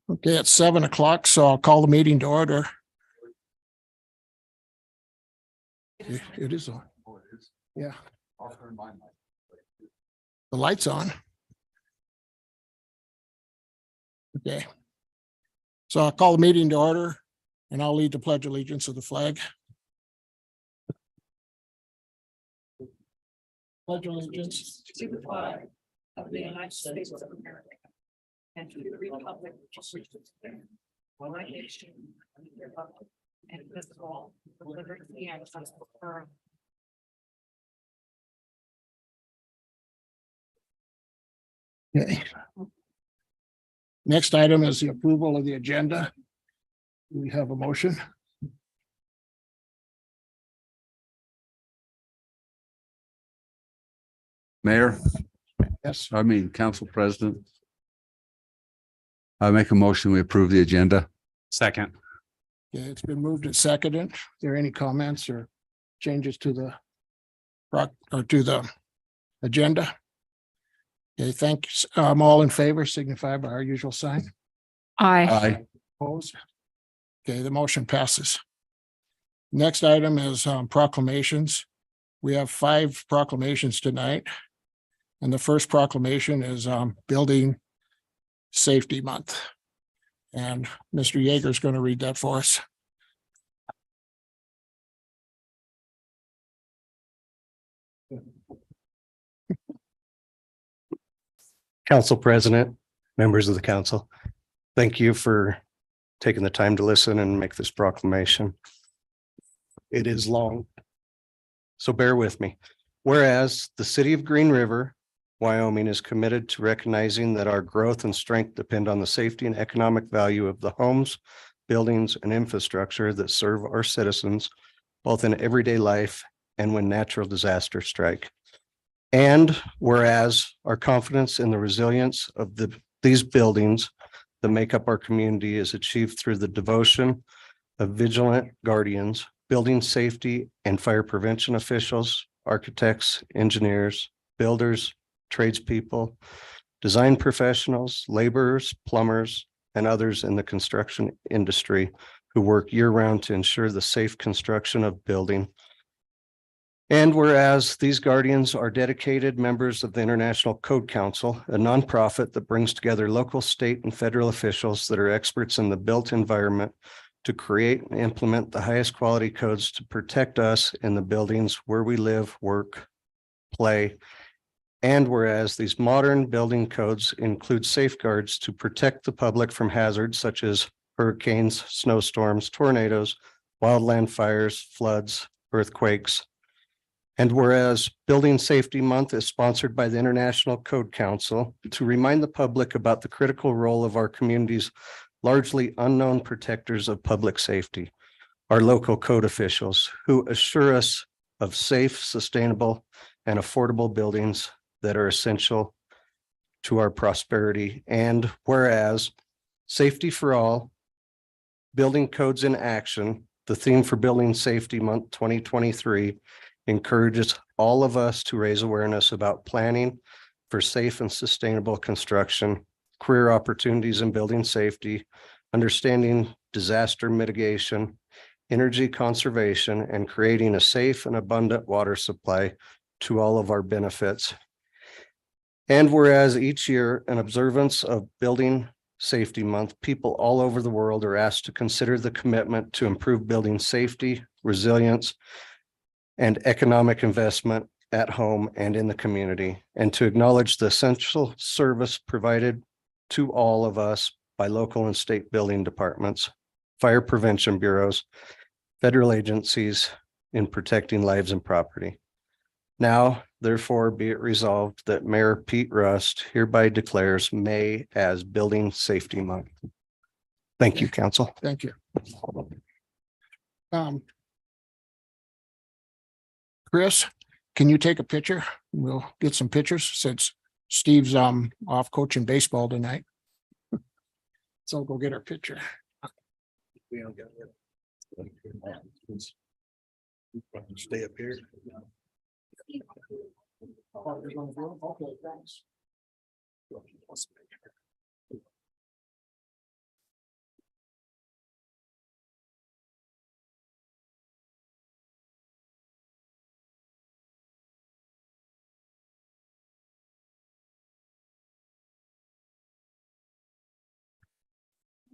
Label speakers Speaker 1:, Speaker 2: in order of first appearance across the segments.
Speaker 1: Okay, it's 7 o'clock, so I'll call the meeting to order. It is on. Yeah. The light's on. Okay. So I'll call the meeting to order and I'll lead the pledge of allegiance to the flag. Pledge allegiance
Speaker 2: To the flag of the United States of America and to the republic which is one nation under God, indivisible, with liberty and justice for all.
Speaker 1: Okay. Next item is the approval of the agenda. We have a motion.
Speaker 3: Mayor,
Speaker 1: Yes.
Speaker 3: Council President. I make a motion, we approve the agenda.
Speaker 4: Second.
Speaker 1: Okay, it's been moved and seconded. Are there any comments or changes to the agenda? Okay, thanks. All in favor signify by our usual sign.
Speaker 3: Aye.
Speaker 1: Opposed? Okay, the motion passes. Next item is proclamations. We have 5 proclamations tonight. And the first proclamation is Building Safety Month. And Mr. Yeager is going to read that for us.
Speaker 5: Council President, members of the council, thank you for taking the time to listen and make this proclamation. It is long, so bear with me. Whereas the city of Green River, Wyoming is committed to recognizing that our growth and strength depend on the safety and economic value of the homes, buildings, and infrastructure that serve our citizens, both in everyday life and when natural disasters strike. And whereas our confidence in the resilience of these buildings that make up our community is achieved through the devotion of vigilant guardians, building safety and fire prevention officials, architects, engineers, builders, tradespeople, design professionals, laborers, plumbers, and others in the construction industry who work year-round to ensure the safe construction of building. And whereas these guardians are dedicated members of the International Code Council, a nonprofit that brings together local, state, and federal officials that are experts in the built environment to create and implement the highest quality codes to protect us in the buildings where we live, work, play. And whereas these modern building codes include safeguards to protect the public from hazards such as hurricanes, snowstorms, tornadoes, wildland fires, floods, earthquakes. And whereas Building Safety Month is sponsored by the International Code Council to remind the public about the critical role of our community's largely unknown protectors of public safety, our local code officials who assure us of safe, sustainable, and affordable buildings that are essential to our prosperity. And whereas Safety for All, Building Codes in Action, the theme for Building Safety Month 2023, encourages all of us to raise awareness about planning for safe and sustainable construction, career opportunities in building safety, understanding disaster mitigation, energy conservation, and creating a safe and abundant water supply to all of our benefits. And whereas each year in observance of Building Safety Month, people all over the world are asked to consider the commitment to improve building safety, resilience, and economic investment at home and in the community, and to acknowledge the essential service provided to all of us by local and state building departments, fire prevention bureaus, federal agencies in protecting lives and property. Now, therefore, be it resolved that Mayor Pete Rust hereby declares May as Building Safety Month. Thank you, Council.
Speaker 1: Thank you. Chris, can you take a picture? We'll get some pictures since Steve's off coaching baseball tonight. So I'll go get our picture.
Speaker 5: Stay up here.
Speaker 1: Okay, thanks.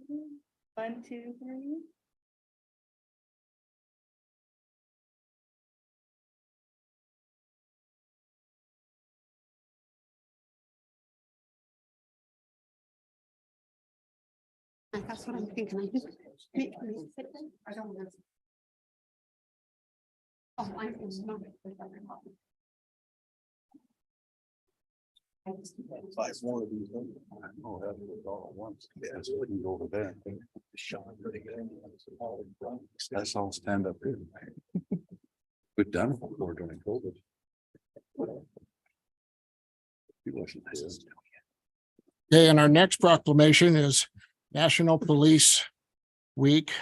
Speaker 4: 1, 2, 3.
Speaker 6: That's what I'm thinking. I just make me sit there. I don't want to. Oh, I can smell it.
Speaker 5: Five more of these. Oh, that was all at once. Yeah, so we can go over there.
Speaker 3: That's all stand up here. We've done it before during COVID. He wasn't here.
Speaker 1: Okay, and our next proclamation is National Police Week,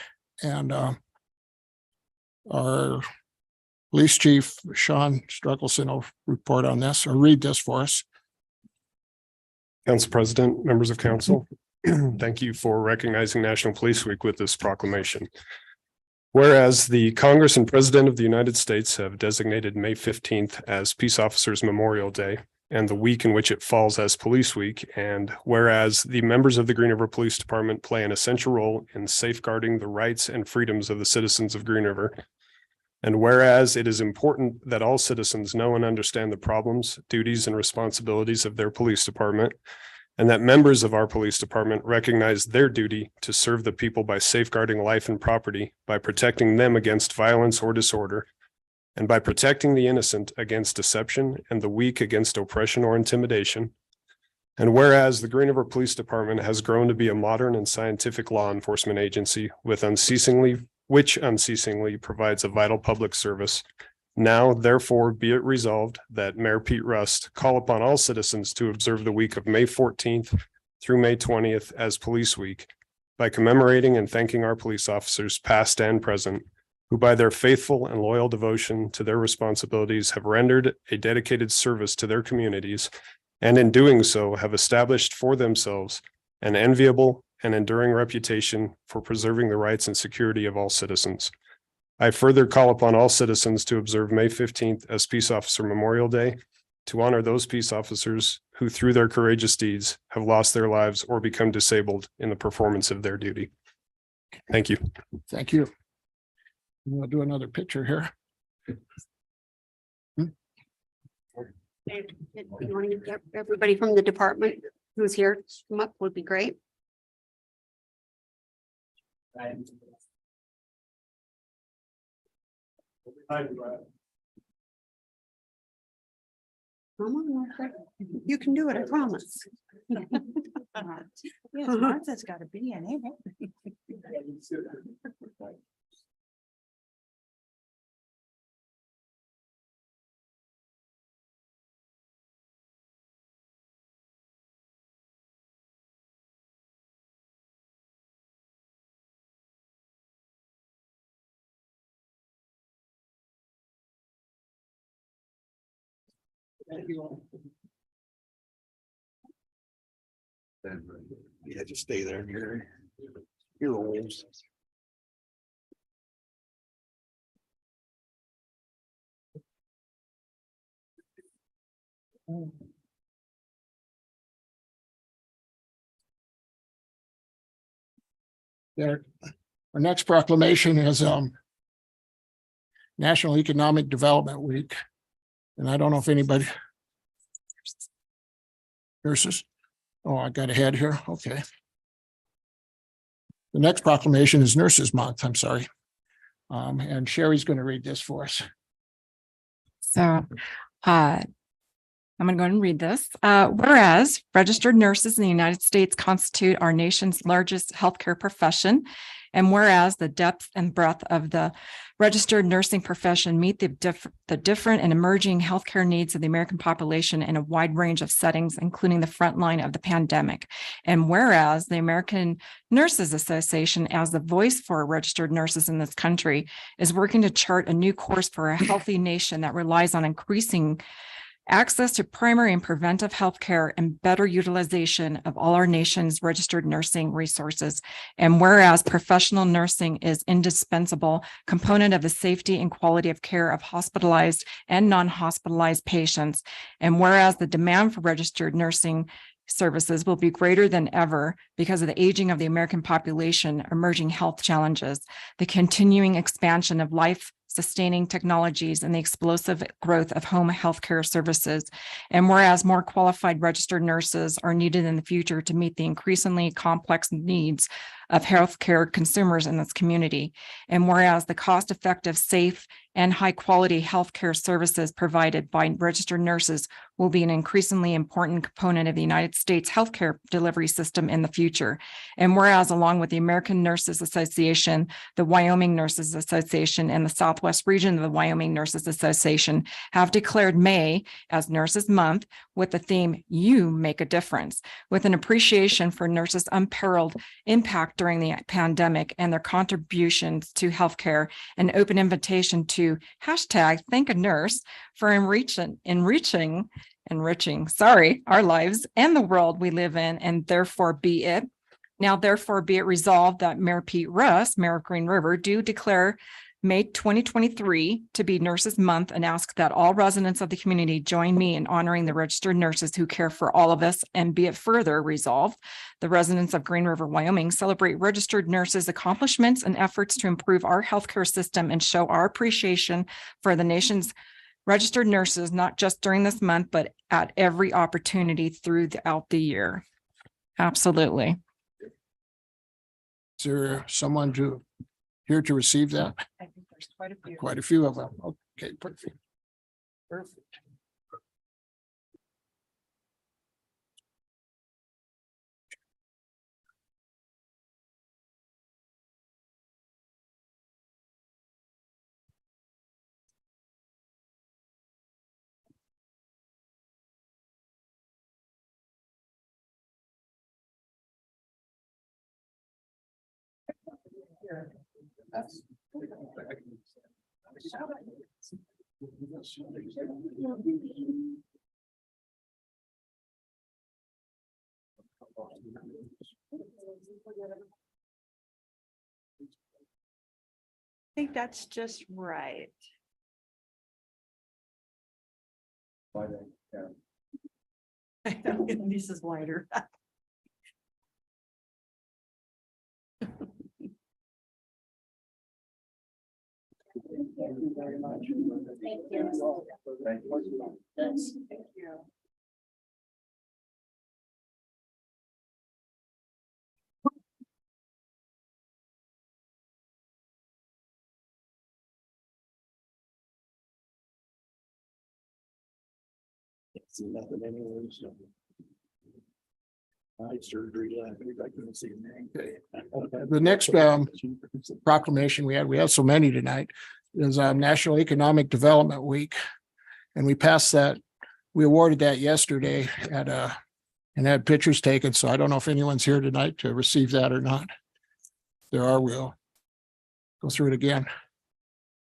Speaker 1: and our police chief, Sean Struggleson, will report on this or read this for us.
Speaker 7: Council President, members of council, thank you for recognizing National Police Week with this proclamation. Whereas the Congress and President of the United States have designated May 15th as Peace Officers Memorial Day and the week in which it falls as Police Week, and whereas the members of the Green River Police Department play an essential role in safeguarding the rights and freedoms of the citizens of Green River, and whereas it is important that all citizens know and understand the problems, duties, and responsibilities of their police department, and that members of our police department recognize their duty to serve the people by safeguarding life and property, by protecting them against violence or disorder, and by protecting the innocent against deception and the weak against oppression or intimidation. And whereas the Green River Police Department has grown to be a modern and scientific law enforcement agency which unceasingly provides a vital public service. Now, therefore, be it resolved that Mayor Pete Rust call upon all citizens to observe the week of May 14th through May 20th as Police Week by commemorating and thanking our police officers, past and present, who by their faithful and loyal devotion to their responsibilities have rendered a dedicated service to their communities, and in doing so have established for themselves an enviable and enduring reputation for preserving the rights and security of all citizens. I further call upon all citizens to observe May 15th as Peace Officer Memorial Day, to honor those peace officers who through their courageous deeds have lost their lives or become disabled in the performance of their duty. Thank you.
Speaker 1: Thank you. We'll do another picture here.
Speaker 6: You want to get everybody from the department who's here to come up would be great. Come on, Martha. You can do it, I promise.
Speaker 4: Yes, Martha's got to be in it.
Speaker 5: Yeah, just stay there. You're old.
Speaker 1: There. Our next proclamation is National Economic Development Week. And I don't know if anybody. Nurses. Oh, I got ahead here. Okay. The next proclamation is Nurses Month. I'm sorry. And Sherry's going to read this for us.
Speaker 8: So I'm going to go ahead and read this. Whereas registered nurses in the United States constitute our nation's largest healthcare profession, and whereas the depth and breadth of the registered nursing profession meet the different and emerging healthcare needs of the American population in a wide range of settings, including the front line of the pandemic. And whereas the American Nurses Association, as the voice for registered nurses in this country, is working to chart a new course for a healthy nation that relies on increasing access to primary and preventive health care and better utilization of all our nation's registered nursing resources. And whereas professional nursing is indispensable component of the safety and quality of care of hospitalized and non-hospitalized patients. And whereas the demand for registered nursing services will be greater than ever because of the aging of the American population, emerging health challenges, the continuing expansion of life-sustaining technologies, and the explosive growth of home healthcare services. And whereas more qualified registered nurses are needed in the future to meet the increasingly complex needs of healthcare consumers in this community. And whereas the cost-effective, safe, and high-quality healthcare services provided by registered nurses will be an increasingly important component of the United States healthcare delivery system in the future. And whereas along with the American Nurses Association, the Wyoming Nurses Association, and the Southwest region of the Wyoming Nurses Association have declared May as Nurses Month with the theme, You Make a Difference, with an appreciation for nurses' unparalleled impact during the pandemic and their contributions to healthcare, an open invitation to hashtag thank a nurse for enriching our lives and the world we live in, and therefore be it. Now, therefore be it resolved that Mayor Pete Russ, Mayor of Green River, do declare May 2023 to be Nurses Month and ask that all residents of the community join me in honoring the registered nurses who care for all of us, and be it further resolved, the residents of Green River, Wyoming celebrate registered nurses' accomplishments and efforts to improve our healthcare system and show our appreciation for the nation's registered nurses, not just during this month, but at every opportunity throughout the year. Absolutely.
Speaker 1: Is there someone here to receive that?
Speaker 8: I think there's quite a few.
Speaker 1: Quite a few of them. Okay, perfect. Perfect.
Speaker 4: I think that's just right. This is wider.
Speaker 1: The next proclamation we have so many tonight, is National Economic Development Week. And we passed that, we awarded that yesterday and had pictures taken. So I don't know if anyone's here tonight to receive that or not. If there are, we'll go through it again.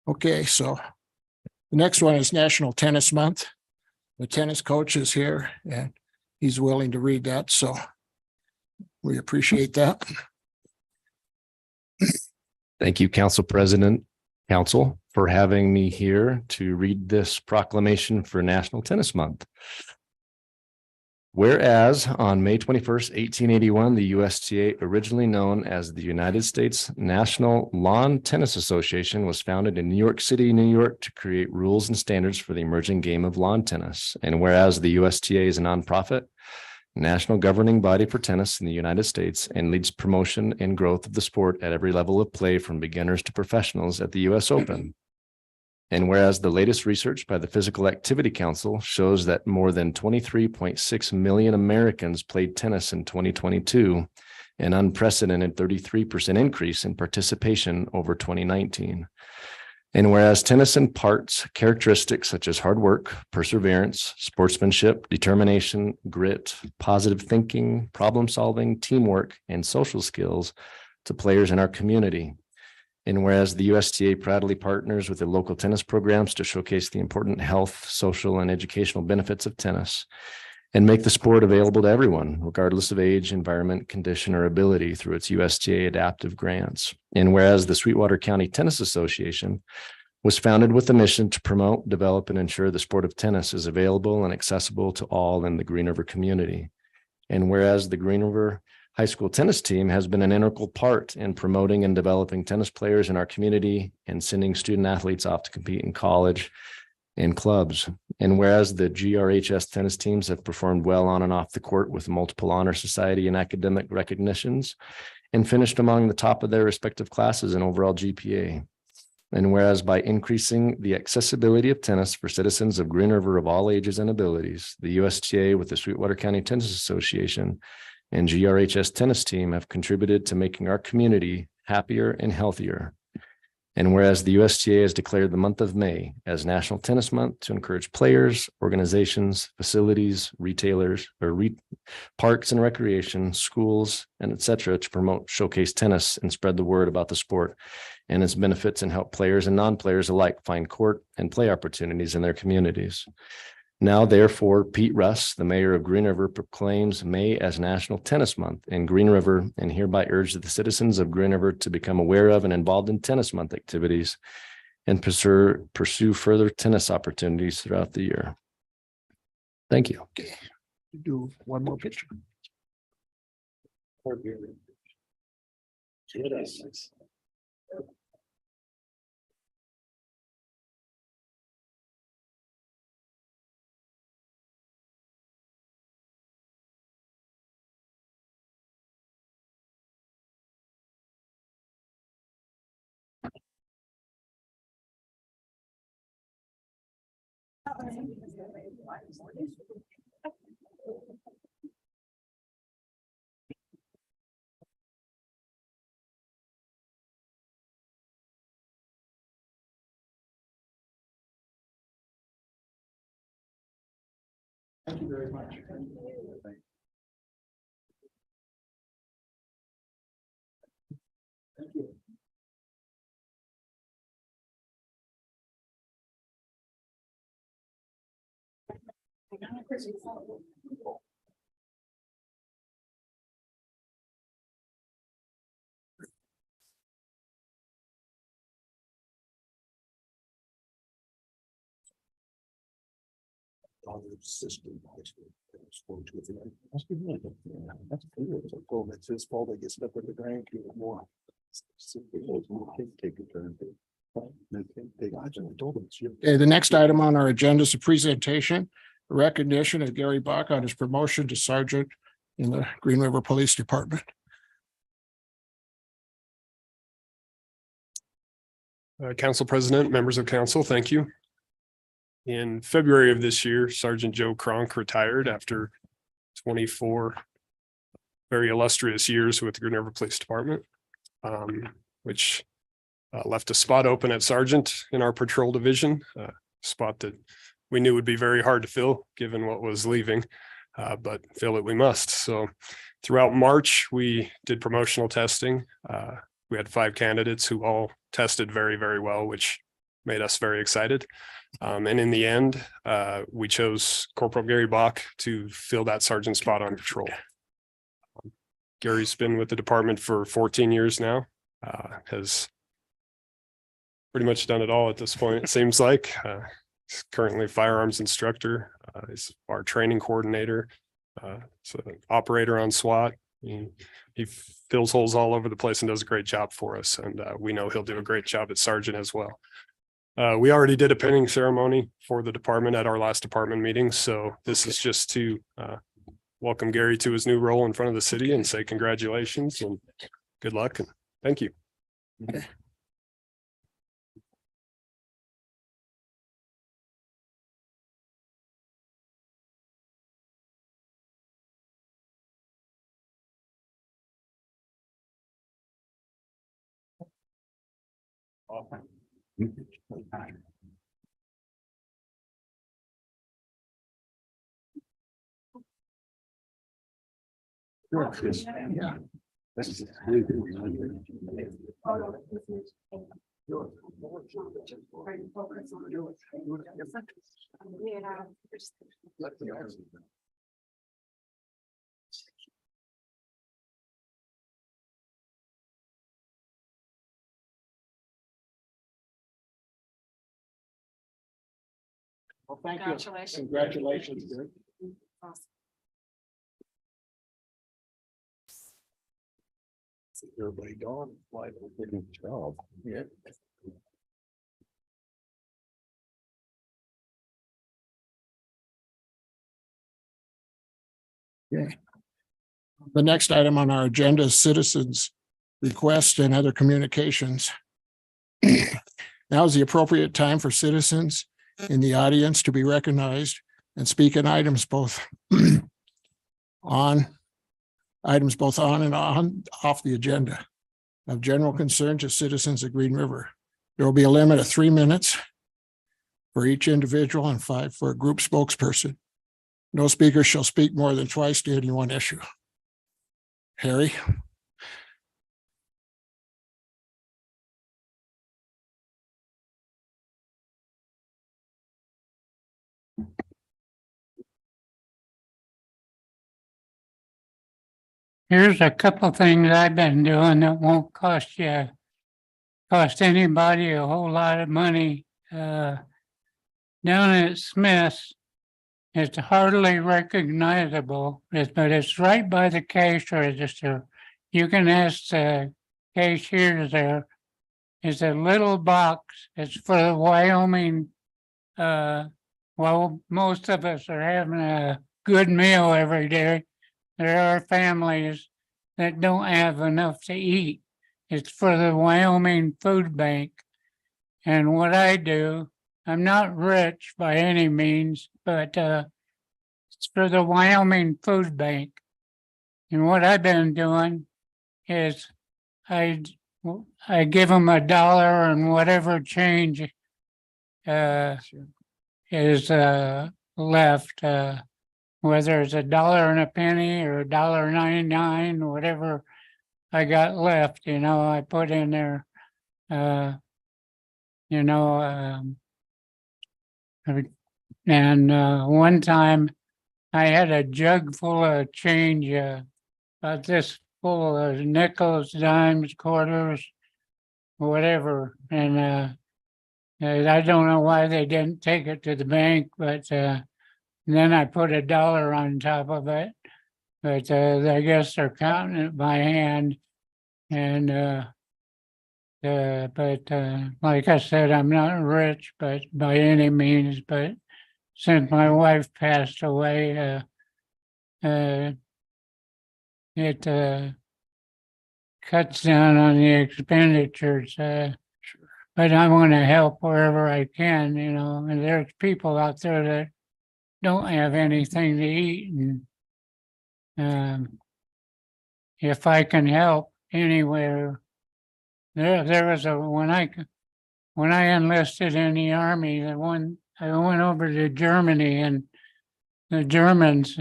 Speaker 1: Okay, so the next one is National Tennis Month. The tennis coach is here and he's willing to read that, so we appreciate that.
Speaker 9: Thank you, Council President, Council, for having me here to read this proclamation for National Tennis Month. Whereas on May 21st, 1881, the USTA, originally known as the United States National Lawn Tennis Association, was founded in New York City, New York, to create rules and standards for the emerging game of lawn tennis. And whereas the USTA is a nonprofit, national governing body for tennis in the United States and leads promotion and growth of the sport at every level of play, from beginners to professionals at the US Open. And whereas the latest research by the Physical Activity Council shows that more than 23.6 million Americans played tennis in 2022, an unprecedented 33% increase in participation over 2019. And whereas tennis imparts characteristics such as hard work, perseverance, sportsmanship, determination, grit, positive thinking, problem solving, teamwork, and social skills to players in our community. And whereas the USTA proudly partners with the local tennis programs to showcase the important health, social, and educational benefits of tennis, and make the sport available to everyone, regardless of age, environment, condition, or ability, through its USTA adaptive grants. And whereas the Sweetwater County Tennis Association was founded with the mission to promote, develop, and ensure the sport of tennis is available and accessible to all in the Green River community. And whereas the Green River High School tennis team has been an integral part in promoting and developing tennis players in our community and sending student athletes off to compete in college and clubs. And whereas the GRHS tennis teams have performed well on and off the court with multiple honor society and academic recognitions and finished among the top of their respective classes in overall GPA. And whereas by increasing the accessibility of tennis for citizens of Green River of all ages and abilities, the USTA with the Sweetwater County Tennis Association and GRHS tennis team have contributed to making our community happier and healthier. And whereas the USTA has declared the month of May as National Tennis Month to encourage players, organizations, facilities, retailers, parks and recreation, schools, and et cetera, to promote, showcase tennis and spread the word about the sport and its benefits and help players and non-players alike find court and play opportunities in their communities. Now, therefore, Pete Russ, the mayor of Green River, proclaims May as National Tennis Month in Green River and hereby urges the citizens of Green River to become aware of and involved in Tennis Month activities and pursue further tennis opportunities throughout the year. Thank you.
Speaker 1: Do one more picture. Thank you very much. Thank you. It's his fault. I guess up with the grandkid more. Take a turn. Okay, the next item on our agenda is a presentation, recognition of Gary Bach on his promotion to sergeant in the Green River Police Department.
Speaker 7: Council President, members of council, thank you. In February of this year, Sergeant Joe Cronk retired after 24 very illustrious years with the Green River Police Department, which left a spot open at sergeant in our patrol division, a spot that we knew would be very hard to fill given what was leaving, but fill it we must. So throughout March, we did promotional testing. We had 5 candidates who all tested very, very well, which made us very excited. And in the end, we chose Corporal Gary Bach to fill that sergeant spot on patrol. Gary's been with the department for 14 years now, has pretty much done it all at this point, it seems like. He's currently firearms instructor, he's our training coordinator, so an operator on SWAT. He fills holes all over the place and does a great job for us. And we know he'll do a great job at sergeant as well. We already did a pinning ceremony for the department at our last department meeting. So this is just to welcome Gary to his new role in front of the city and say congratulations and good luck and thank you.
Speaker 1: Okay. Yeah. Well, thank you.
Speaker 2: Congratulations.
Speaker 1: Congratulations. Gary.
Speaker 2: Awesome.
Speaker 3: Everybody gone. Why? Good job. Yeah.
Speaker 1: The next item on our agenda is citizens' requests and other communications. Now is the appropriate time for citizens in the audience to be recognized and speak on items both on and off the agenda of general concern to citizens of Green River. There will be a limit of 3 minutes for each individual and 5 for a group spokesperson. No speaker shall speak more than twice to any one issue. Harry?
Speaker 10: Here's a couple things I've been doing that won't cost anybody a whole lot of money. Down at Smith's, it's hardly recognizable, but it's right by the cash register. You can ask the cashiers there. It's a little box. It's for the Wyoming. Well, most of us are having a good meal every day. There are families that don't have enough to eat. It's for the Wyoming Food Bank. And what I do, I'm not rich by any means, but it's for the Wyoming Food Bank. And what I've been doing is I give them $1 and whatever change is left, whether it's $1 and a penny or $1.99, whatever I got left, I put in there, and one time I had a jug full of change, about this full of nickels, dimes, quarters, whatever, and I don't know why they didn't take it to the bank, but then I put $1 on top of it, but I guess they're counting it by hand. And like I said, I'm not rich, but by any means. But since my wife passed away, it cuts down on the expenditures. But I want to help wherever I can, and there's people out there that don't have anything to eat, and if I can help anywhere, there was when I enlisted in the army, I went over to Germany, and the Germans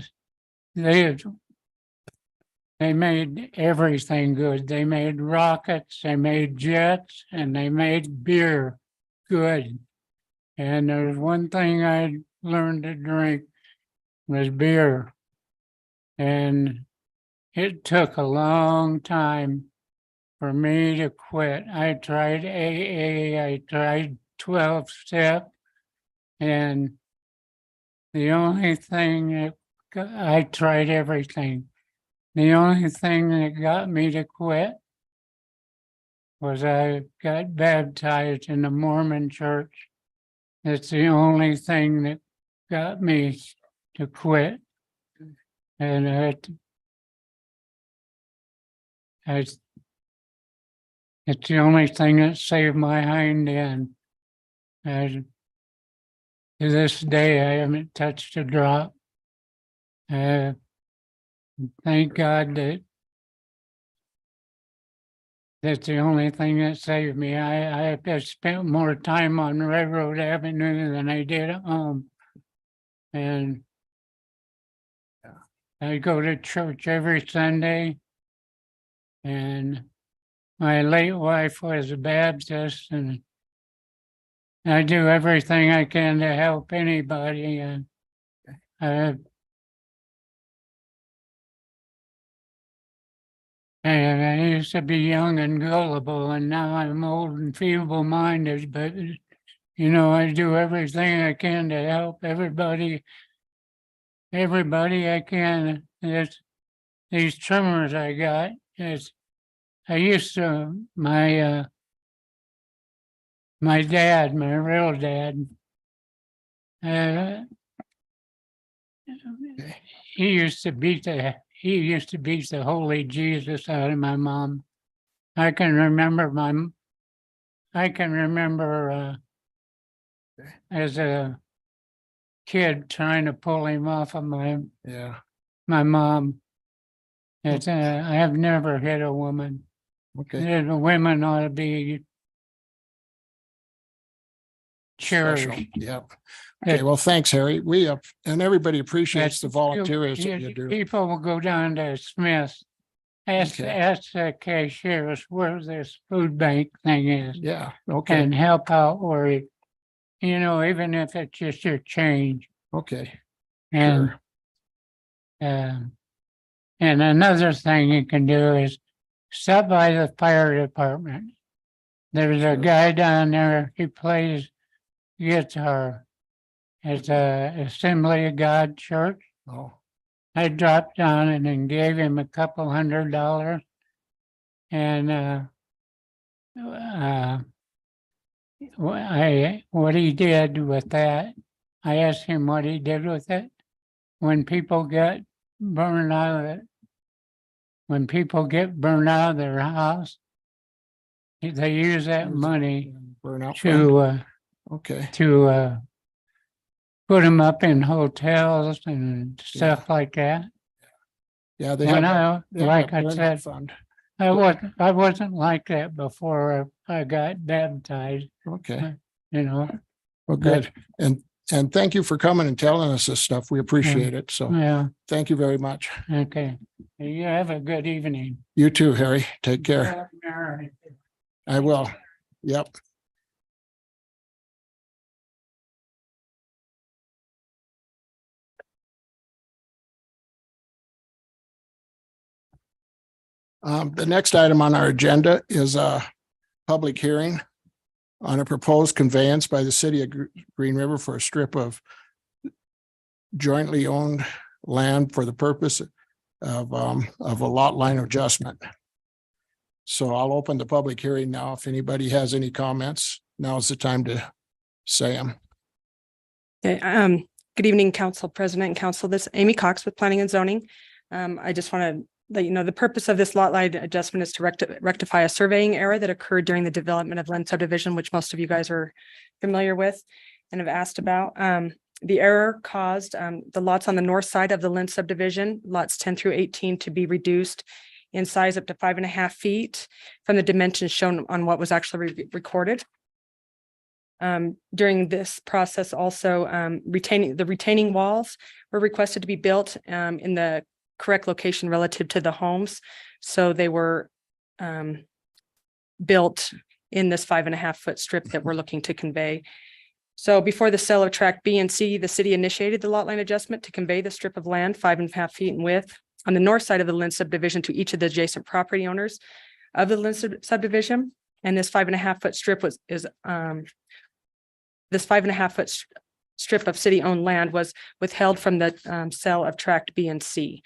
Speaker 10: they made everything good. They made rockets, they made jets, and they made beer good. And there's one thing I learned to drink was beer. And it took a long time for me to quit. I tried AA, I tried 12-step, and the only thing I tried everything. The only thing that got me to quit was I got baptized in the Mormon church. It's the only thing that got me to quit. And it's the only thing that saved my hind end. And to this day, I haven't touched a drop. Thank God that's the only thing that saved me. I have spent more time on Railroad Avenue than I did at home. And I go to church every Sunday. And my late wife was a Baptist, and I do everything I can to help anybody. And I used to be young and gullible, and now I'm old and feeble-minded, but, I do everything I can to help everybody I can. These tremors I got, I used to, my dad, my real dad, uh, he used to beat the holy Jesus out of my mom. I can remember as a kid trying to pull him off of
Speaker 1: Yeah,
Speaker 10: my mom. It's, I have never hit a woman.
Speaker 1: okay.
Speaker 10: The women ought to be
Speaker 1: Special.
Speaker 10: cherished.
Speaker 1: Yep. Okay, well, thanks, Harry. We, and everybody appreciates the volunteers that you do.
Speaker 10: People will go down to Smith's, ask the cashiers where this food bank thing is
Speaker 1: Yeah, okay,
Speaker 10: and help out where it, even if it's just your change.
Speaker 1: okay.
Speaker 10: And,
Speaker 1: Sure.
Speaker 10: and another thing you can do is stop by the fire department. There's a guy down there, he plays guitar. It's a Assembly of God church.
Speaker 1: Oh,
Speaker 10: I dropped down and then gave him a couple $100. And what he did with that, I asked him what he did with it. When people get burned out of it, when people get burned out of their house, they use that money
Speaker 1: burnout fund. Okay,
Speaker 10: to put them up in hotels and stuff like that.
Speaker 1: yeah, they
Speaker 10: When
Speaker 1: have. they have
Speaker 10: like
Speaker 1: a
Speaker 10: I
Speaker 1: burnout
Speaker 10: said,
Speaker 1: fund.
Speaker 10: I wasn't like that before I got baptized,
Speaker 1: Okay,
Speaker 10: you know.
Speaker 1: well, good. And thank you for coming and telling us this stuff. We appreciate it. So
Speaker 10: Yeah,
Speaker 1: thank you very much.
Speaker 10: okay. You have a good evening.
Speaker 1: You too, Harry. Take care. I will. Yep. The next item on our agenda is a public hearing on a proposed conveyance by the city of Green River for a strip of jointly owned land for the purpose of a lot line adjustment. So I'll open the public hearing now. If anybody has any comments, now's the time to say them.
Speaker 11: Okay, good evening, Council President and Council. This is Amy Cox with Planning and Zoning. I just want to let you know the purpose of this lot line adjustment is to rectify a surveying error that occurred during the development of Lynn subdivision, which most of you guys are familiar with and have asked about. The error caused the lots on the north side of the Lynn subdivision, lots 10 through 18, to be reduced in size up to 5.5 feet from the dimensions shown on what was actually recorded. During this process, also retaining walls were requested to be built in the correct location relative to the homes. So they were built in this 5.5 foot strip that we're looking to convey. So before the sale of tract B and C, the city initiated the lot line adjustment to convey the strip of land 5.5 feet in width on the north side of the Lynn subdivision to each of the adjacent property owners of the Lynn subdivision. And this 5.5 foot strip this 5.5 foot strip of city owned land was withheld from the sale of tract B and C.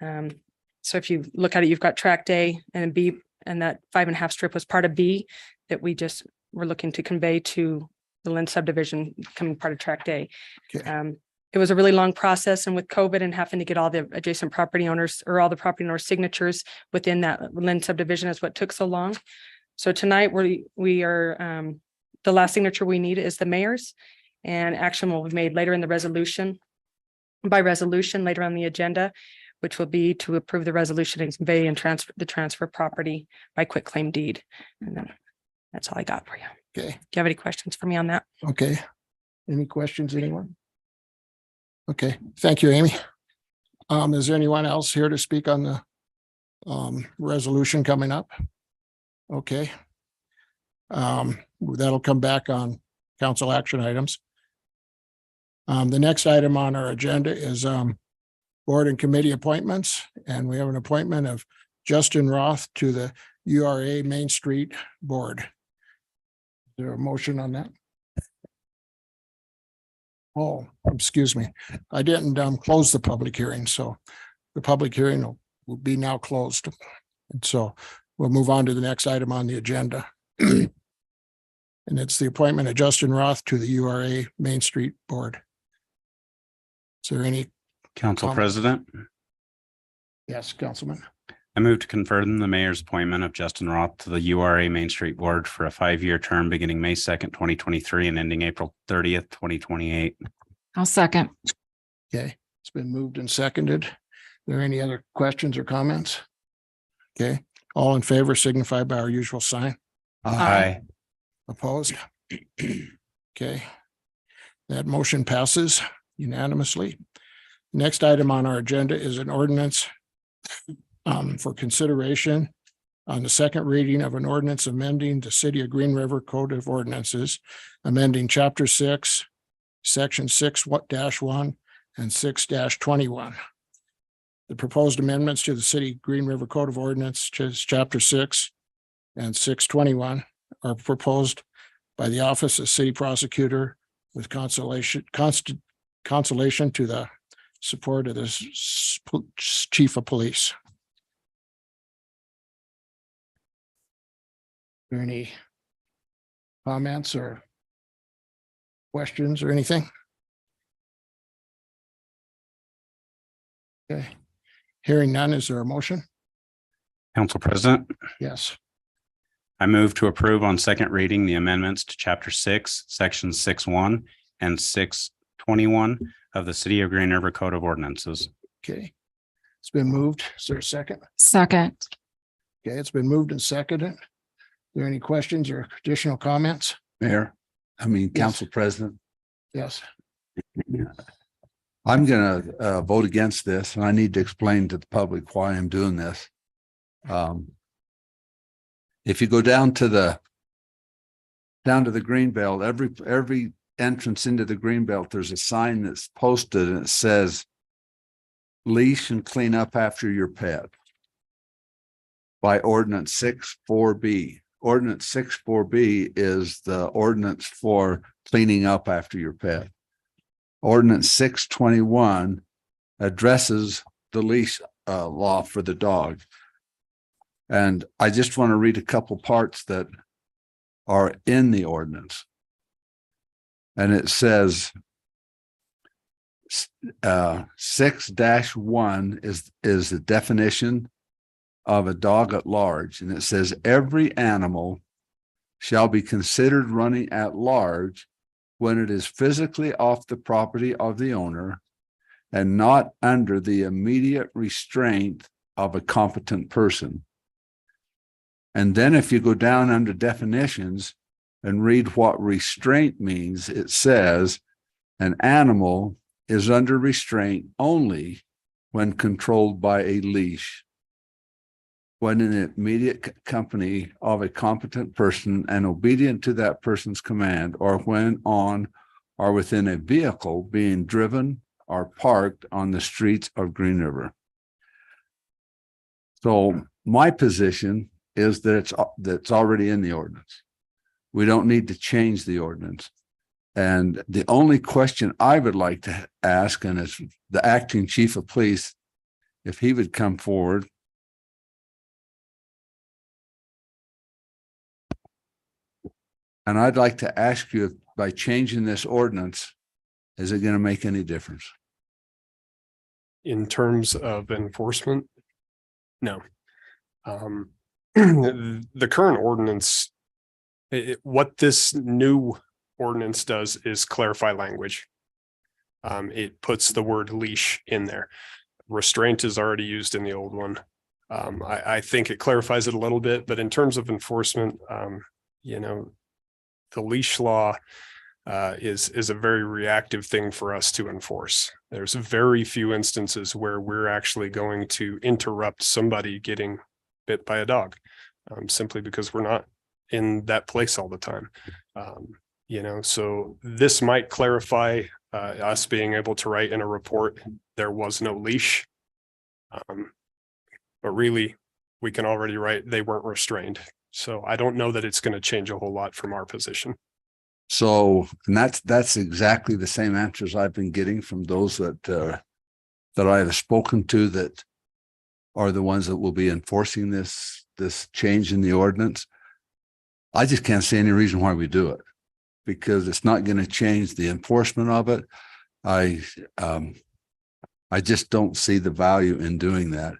Speaker 11: So if you look at it, you've got tract A and B, and that 5.5 strip was part of B that we just were looking to convey to the Lynn subdivision becoming part of tract A.
Speaker 1: Okay.
Speaker 11: It was a really long process, and with COVID and having to get all the adjacent property owners or all the property owners' signatures within that Lynn subdivision is what took so long. So tonight we are the last signature we need is the mayor's, and action will be made later in the resolution by resolution later on the agenda, which will be to approve the resolution and convey and transfer property by quitclaim deed. And then that's all I got for you.
Speaker 1: Okay.
Speaker 11: Do you have any questions for me on that?
Speaker 1: Okay. Any questions, anyone? Okay, thank you, Amy. Is there anyone else here to speak on the resolution coming up? Okay. That'll come back on council action items. The next item on our agenda is board and committee appointments, and we have an appointment of Justin Roth to the URA Main Street Board. Is there a motion on that? Oh, excuse me. I didn't close the public hearing, so the public hearing will be now closed. And so We'll move on to the next item on the agenda. And it's the appointment of Justin Roth to the URA Main Street Board. Is there any?
Speaker 12: Council
Speaker 1: Comment?
Speaker 12: President,
Speaker 1: Yes, Councilman.
Speaker 12: I move to confirm the mayor's appointment of Justin Roth to the URA Main Street Board for a 5-year term beginning May 2nd, 2023 and ending April 30th, 2028.
Speaker 8: I'll second.
Speaker 1: Okay, it's been moved and seconded. Are there any other questions or comments? Okay, all in favor signify by our usual sign.
Speaker 8: Aye.
Speaker 1: Opposed? Okay. That motion passes unanimously. Next item on our agenda is an ordinance for consideration on the second reading of an ordinance amending the City of Green River Code of Ordinances, amending Chapter 6, Section 6-1 and 6-21. The proposed amendments to the City Green River Code of Ordinance, Chapter 6 and 621 are proposed by the Office of City Prosecutor with consolation to the support of the Chief of Police. Are there any comments or questions or anything? Okay, hearing none, is there a motion?
Speaker 12: Council President,
Speaker 1: Yes.
Speaker 12: I move to approve on second reading the amendments to Chapter 6, Section 6-1 and 6-21 of the City of Green River Code of Ordinances.
Speaker 1: Okay, it's been moved. Is there a second?
Speaker 8: Second.
Speaker 1: Okay, it's been moved and seconded. Are there any questions or additional comments?
Speaker 3: Mayor, Council President,
Speaker 1: Yes.
Speaker 3: I'm gonna vote against this, and I need to explain to the public why I'm doing this. If you go down to the Greenbelt, every entrance into the Greenbelt, there's a sign that's posted and it says leash and clean up after your pet by Ordinance 6-4B. Ordinance 6-4B is the ordinance for cleaning up after your pet. Ordinance 6-21 addresses the leash law for the dog. And I just want to read a couple parts that are in the ordinance. And it says 6-1 is the definition of a dog at large. And it says every animal shall be considered running at large when it is physically off the property of the owner and not under the immediate restraint of a competent person. And then if you go down under definitions and read what restraint means, it says an animal is under restraint only when controlled by a leash, when in the immediate company of a competent person and obedient to that person's command, or when on or within a vehicle being driven or parked on the streets of Green River. So my position is that that's already in the ordinance. We don't need to change the ordinance. And the only question I would like to ask, and it's the acting chief of police, if he would come forward. And I'd like to ask you, if by changing this ordinance, is it going to make any difference?
Speaker 7: In terms of enforcement? No. The current ordinance, what this new ordinance does is clarify language. It puts the word leash in there. Restraint is already used in the old one. I think it clarifies it a little bit, but in terms of enforcement, the leash law is a very reactive thing for us to enforce. There's very few instances where we're actually going to interrupt somebody getting bit by a dog, simply because we're not in that place all the time. So this might clarify us being able to write in a report, there was no leash. But really, we can already write they weren't restrained. So I don't know that it's going to change a whole lot from our position.
Speaker 3: So, and that's exactly the same answers I've been getting from those that I have spoken to, that are the ones that will be enforcing this change in the ordinance. I just can't see any reason why we do it, because it's not going to change the enforcement of it. I just don't see the value in doing that.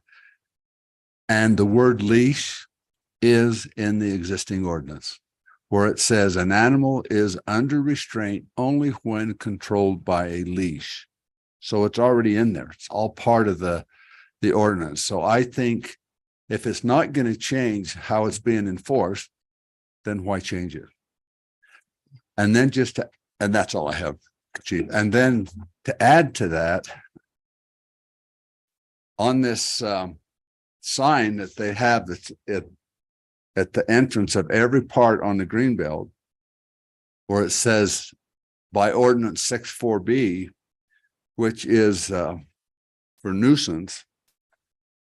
Speaker 3: And the word leash is in the existing ordinance, where it says an animal is under restraint only when controlled by a leash. So it's already in there. It's all part of the ordinance. So I think if it's not going to change how it's being enforced, then why change it? And then and that's all I have, Chief. And then to add to that, on this sign that they have that's at the entrance of every part on the Greenbelt, where it says by ordinance 64B, which is for nuisance.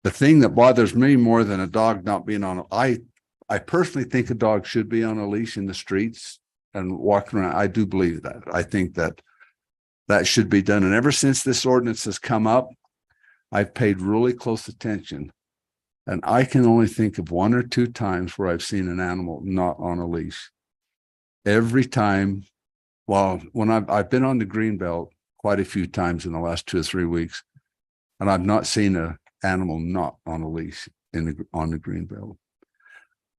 Speaker 3: The thing that bothers me more than a dog not being on, I personally think a dog should be on a leash in the streets and walking around. I do believe that. I think that should be done. And ever since this ordinance has come up, I've paid really close attention. And I can only think of 1 or 2 times where I've seen an animal not on a leash. Every time, when I've been on the Greenbelt quite a few times in the last 2 or 3 weeks, and I've not seen an animal not on a leash on the Greenbelt.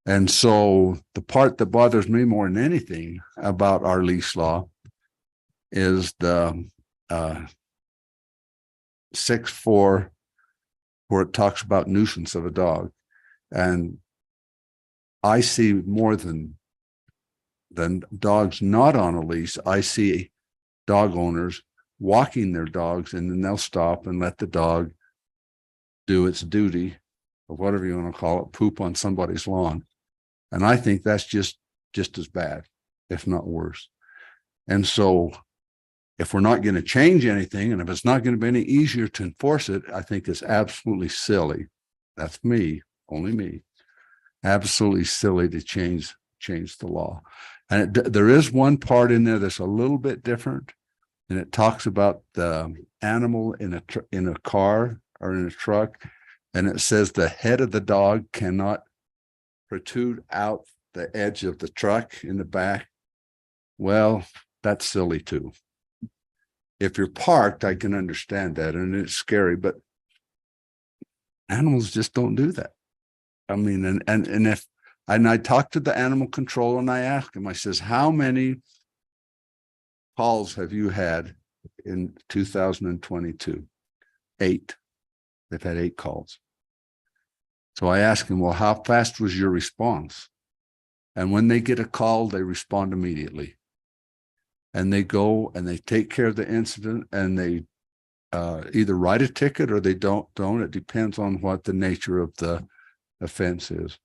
Speaker 3: And so the part that bothers me more than anything about our leash law is the 6.4, where it talks about nuisance of a dog. And I see more than dogs not on a leash. I see dog owners walking their dogs, and then they'll stop and let the dog do its duty, or whatever you want to call it, poop on somebody's lawn. And I think that's just as bad, if not worse. And so if we're not going to change anything, and if it's not going to be any easier to enforce it, I think it's absolutely silly. That's me, only me. Absolutely silly to change the law. And there is one part in there that's a little bit different, and it talks about the animal in a car or in a truck, and it says the head of the dog cannot protrude out the edge of the truck in the back. Well, that's silly too. If you're parked, I can understand that, and it's scary, but animals just don't do that. I mean, and I talked to the animal control and I asked him, I says, how many calls have you had in 2022? 8. They've had 8 calls. So I asked him, well, how fast was your response? And when they get a call, they respond immediately. And they go and they take care of the incident, and they either write a ticket or they don't. It depends on what the nature of the offense is.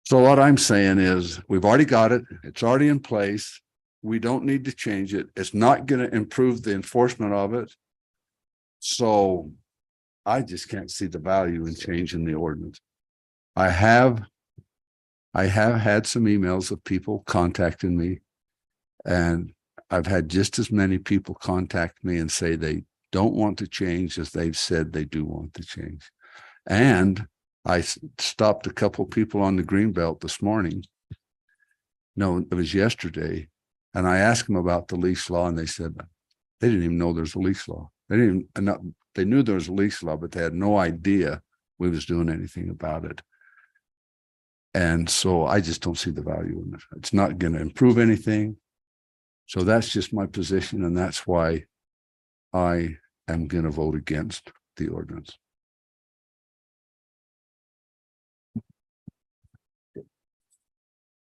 Speaker 3: So what I'm saying is we've already got it. It's already in place. We don't need to change it. It's not going to improve the enforcement of it. So I just can't see the value in changing the ordinance. I have had some emails of people contacting me, and I've had just as many people contact me and say they don't want to change as they've said they do want to change. And I stopped a couple people on the Greenbelt this morning. No, it was yesterday. And I asked them about the leash law, and they said they didn't even know there's a leash law. They knew there was a leash law, but they had no idea we was doing anything about it. And so I just don't see the value in it. It's not going to improve anything. So that's just my position, and that's why I am going to vote against the ordinance.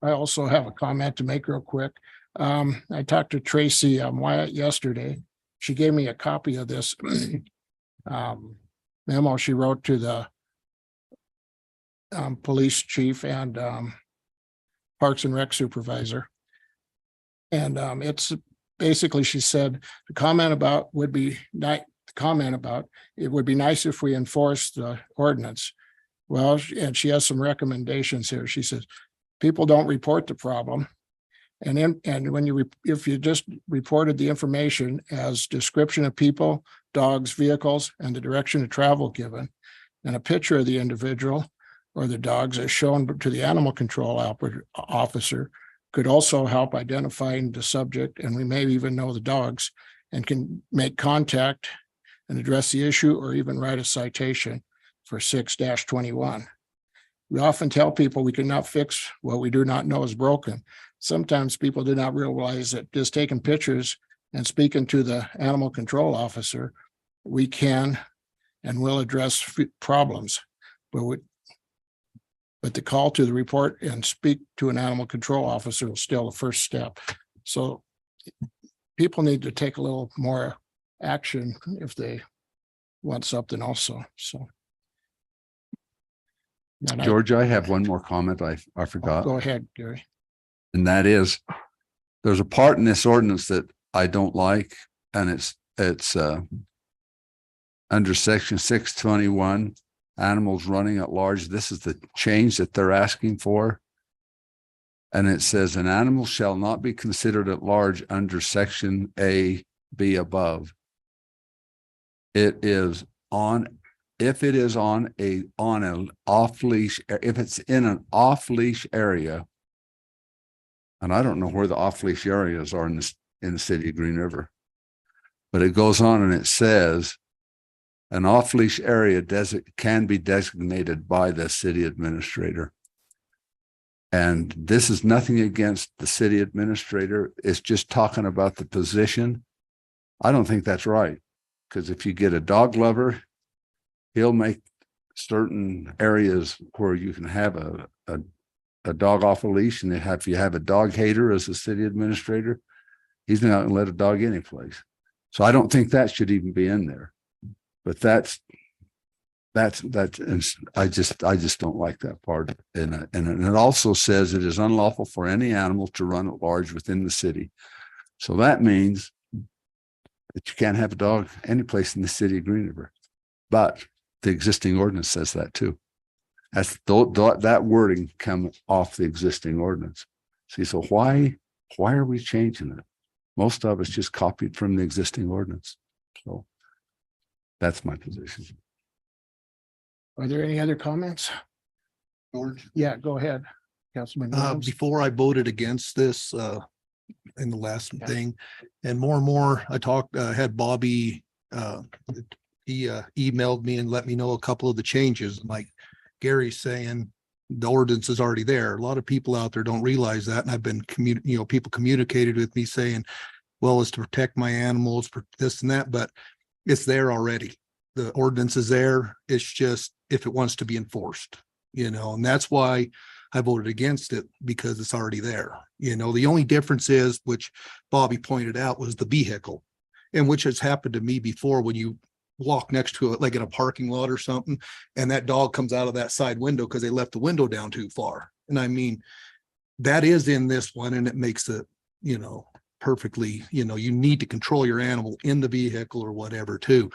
Speaker 1: I also have a comment to make real quick. I talked to Tracy Wyatt yesterday. She gave me a copy of this memo she wrote to the police chief and Parks and Rec supervisor. And it's basically, she said, the comment about it would be nice if we enforce the ordinance. Well, and she has some recommendations here. She says, people don't report the problem. And when if you just reported the information as description of people, dogs, vehicles, and the direction of travel given, and a picture of the individual or the dogs as shown to the animal control officer could also help identifying the subject, and we may even know the dogs and can make contact and address the issue or even write a citation for 6-21. We often tell people we cannot fix what we do not know is broken. Sometimes people do not realize that just taking pictures and speaking to the animal control officer, we can and will address problems. But the call to the report and speak to an animal control officer is still the first step. So people need to take a little more action if they want something also, so. And
Speaker 3: George, I have one more comment I forgot.
Speaker 1: Go ahead, Gary.
Speaker 3: And that is, there's a part in this ordinance that I don't like, and it's under section 621, animals running at large. This is the change that they're asking for. And it says an animal shall not be considered at large under section A, B above. It is on, if it is on an off leash, if it's in an off leash area, and I don't know where the off leash areas are in the city of Green River, but it goes on and it says an off leash area can be designated by the city administrator. And this is nothing against the city administrator. It's just talking about the position. I don't think that's right, because if you get a dog lover, he'll make certain areas where you can have a dog off a leash, and if you have a dog hater as a city administrator, he's not going to let a dog anyplace. So I don't think that should even be in there. But that's and I just don't like that part. And it also says it is unlawful for any animal to run at large within the city. So that means that you can't have a dog any place in the city of Green River. But the existing ordinance says that too. That's that wording come off the existing ordinance. See, so why are we changing it? Most of it's just copied from the existing ordinance. So that's my position.
Speaker 1: Are there any other comments?
Speaker 13: George,
Speaker 1: Yeah, go ahead, Councilman Williams.
Speaker 13: before I voted against this in the last thing, and more, I had Bobby, he emailed me and let me know a couple of the changes. And like Gary's saying, the ordinance is already there. A lot of people out there don't realize that. And I've been people communicated with me saying, well, it's to protect my animals, for this and that, but it's there already. The ordinance is there. It's just if it wants to be enforced, and that's why I voted against it, because it's already there. The only difference is, which Bobby pointed out, was the vehicle, and which has happened to me before when you walk next to it, like in a parking lot or something, and that dog comes out of that side window because they left the window down too far. And I mean, that is in this one, and it makes it, perfectly, you need to control your animal in the vehicle or whatever too.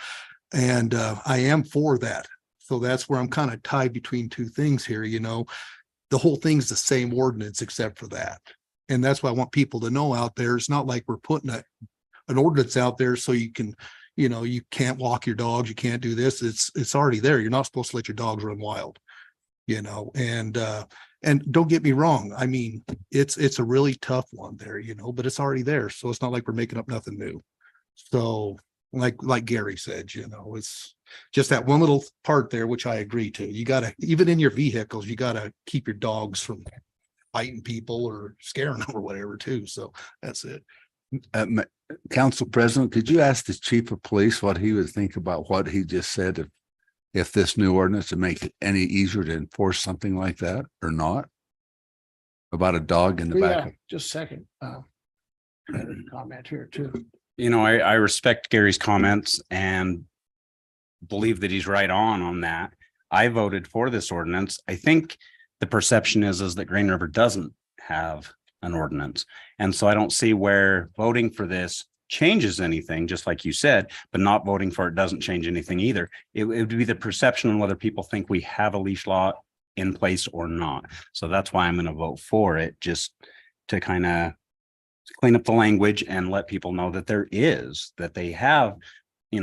Speaker 13: And I am for that. So that's where I'm kind of tied between two things here. The whole thing's the same ordinance except for that. And that's why I want people to know out there. It's not like we're putting an ordinance out there so you can, you can't walk your dogs, you can't do this. It's already there. You're not supposed to let your dogs run wild, and don't get me wrong. I mean, it's a really tough one there, but it's already there. So it's not like we're making up nothing new. So like Gary said, it's just that one little part there, which I agree to. You gotta, even in your vehicles, you gotta keep your dogs from biting people or scaring them or whatever too. So that's it.
Speaker 3: Council President, could you ask the chief of police what he would think about what he just said? If this new ordinance would make it any easier to enforce something like that or not? About a dog in the back.
Speaker 1: Just a second. Comment here too.
Speaker 12: I respect Gary's comments and believe that he's right on that. I voted for this ordinance. I think the perception is that Green River doesn't have an ordinance. And so I don't see where voting for this changes anything, just like you said, but not voting for it doesn't change anything either. It would be the perception on whether people think we have a leash law in place or not. So that's why I'm going to vote for it, just to kind of clean up the language and let people know that that they have,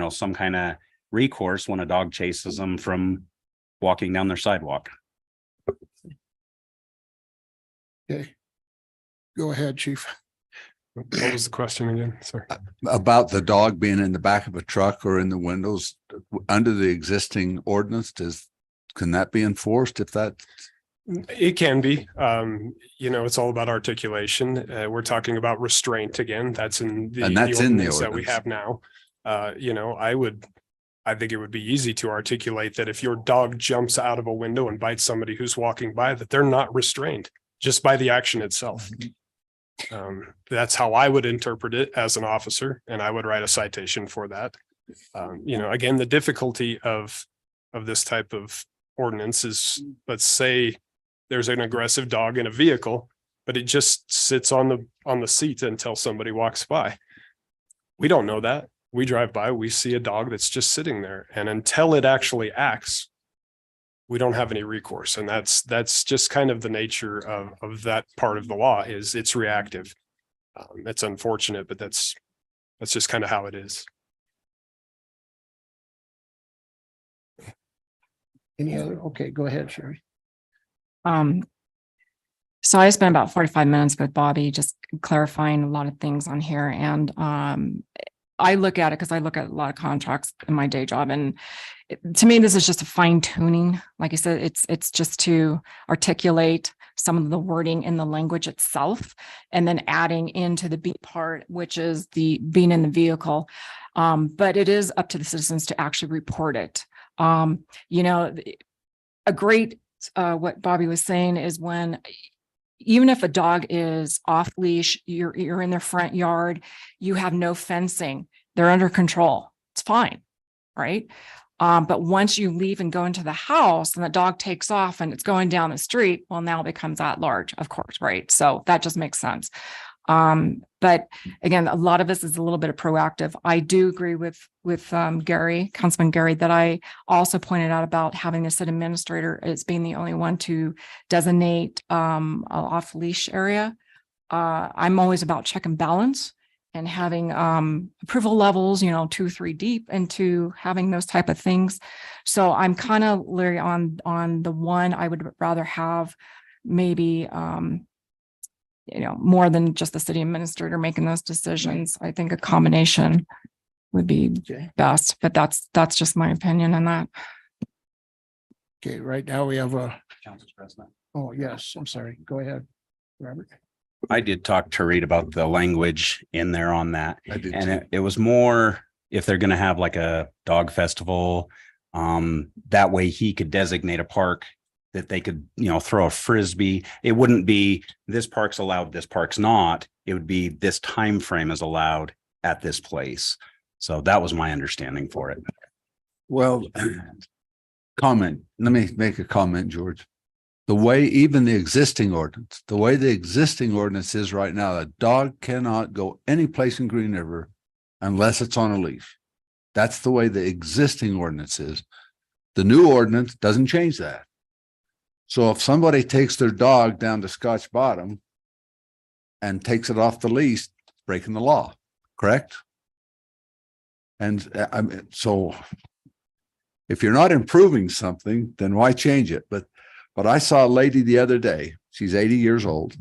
Speaker 12: some kind of recourse when a dog chases them from walking down their sidewalk.
Speaker 1: Okay. Go ahead, chief.
Speaker 7: What was the question again? Sorry.
Speaker 3: About the dog being in the back of a truck or in the windows, under the existing ordinance, can that be enforced if that?
Speaker 7: It can be, it's all about articulation. We're talking about restraint again. That's in the
Speaker 3: And that's in the
Speaker 7: ordinance that we
Speaker 3: ordinance.
Speaker 7: have now. I think it would be easy to articulate that if your dog jumps out of a window and bites somebody who's walking by, that they're not restrained just by the action itself. That's how I would interpret it as an officer, and I would write a citation for that. Again, the difficulty of this type of ordinance is, let's say there's an aggressive dog in a vehicle, but it just sits on the seat until somebody walks by. We don't know that. We drive by, we see a dog that's just sitting there, and until it actually acts, we don't have any recourse. And that's just kind of the nature of that part of the law, is it's reactive. It's unfortunate, but that's just kind of how it is.
Speaker 1: Any other? Okay, go ahead, Sherry.
Speaker 8: So I spent about 45 minutes with Bobby, just clarifying a lot of things on here. And I look at it because I look at a lot of contracts in my day job. And to me, this is just a fine tuning. Like I said, it's just to articulate some of the wording in the language itself, and then adding into the B part, which is the being in the vehicle. But it is up to the citizens to actually report it. A great, what Bobby was saying is when, even if a dog is off leash, you're in their front yard, you have no fencing, they're under control. It's fine, right? But once you leave and go into the house and the dog takes off and it's going down the street, well, now it becomes at large, of course, right? So that just makes sense. But again, a lot of this is a little bit of proactive. I do agree with Gary, Councilman Gary, that I also pointed out about having the city administrator as being the only one to designate a off leash area. I'm always about check and balance and having approval levels, 2, 3 deep into having those type of things. So I'm kind of leery on the one. I would rather have maybe more than just the city administrator making those decisions. I think a combination would be best, but that's just my opinion on that.
Speaker 1: Okay, right now we have a,
Speaker 12: Council President.
Speaker 1: oh, yes, I'm sorry. Go ahead, Robert.
Speaker 12: I did talk to Reed about the language in there on that.
Speaker 3: I did
Speaker 12: And
Speaker 3: too.
Speaker 12: it was more if they're going to have like a dog festival, that way he could designate a park that they could, throw a Frisbee. It wouldn't be this park's allowed, this park's not. It would be this time frame is allowed at this place. So that was my understanding for it.
Speaker 3: Well, let me make a comment, George. The way even the existing ordinance is right now, a dog cannot go any place in Green River unless it's on a leash. That's the way the existing ordinance is. The new ordinance doesn't change that. So if somebody takes their dog down to Scotch Bottom and takes it off the leash, breaking the law, correct? And so if you're not improving something, then why change it? But I saw a lady the other day, she's 80 years old.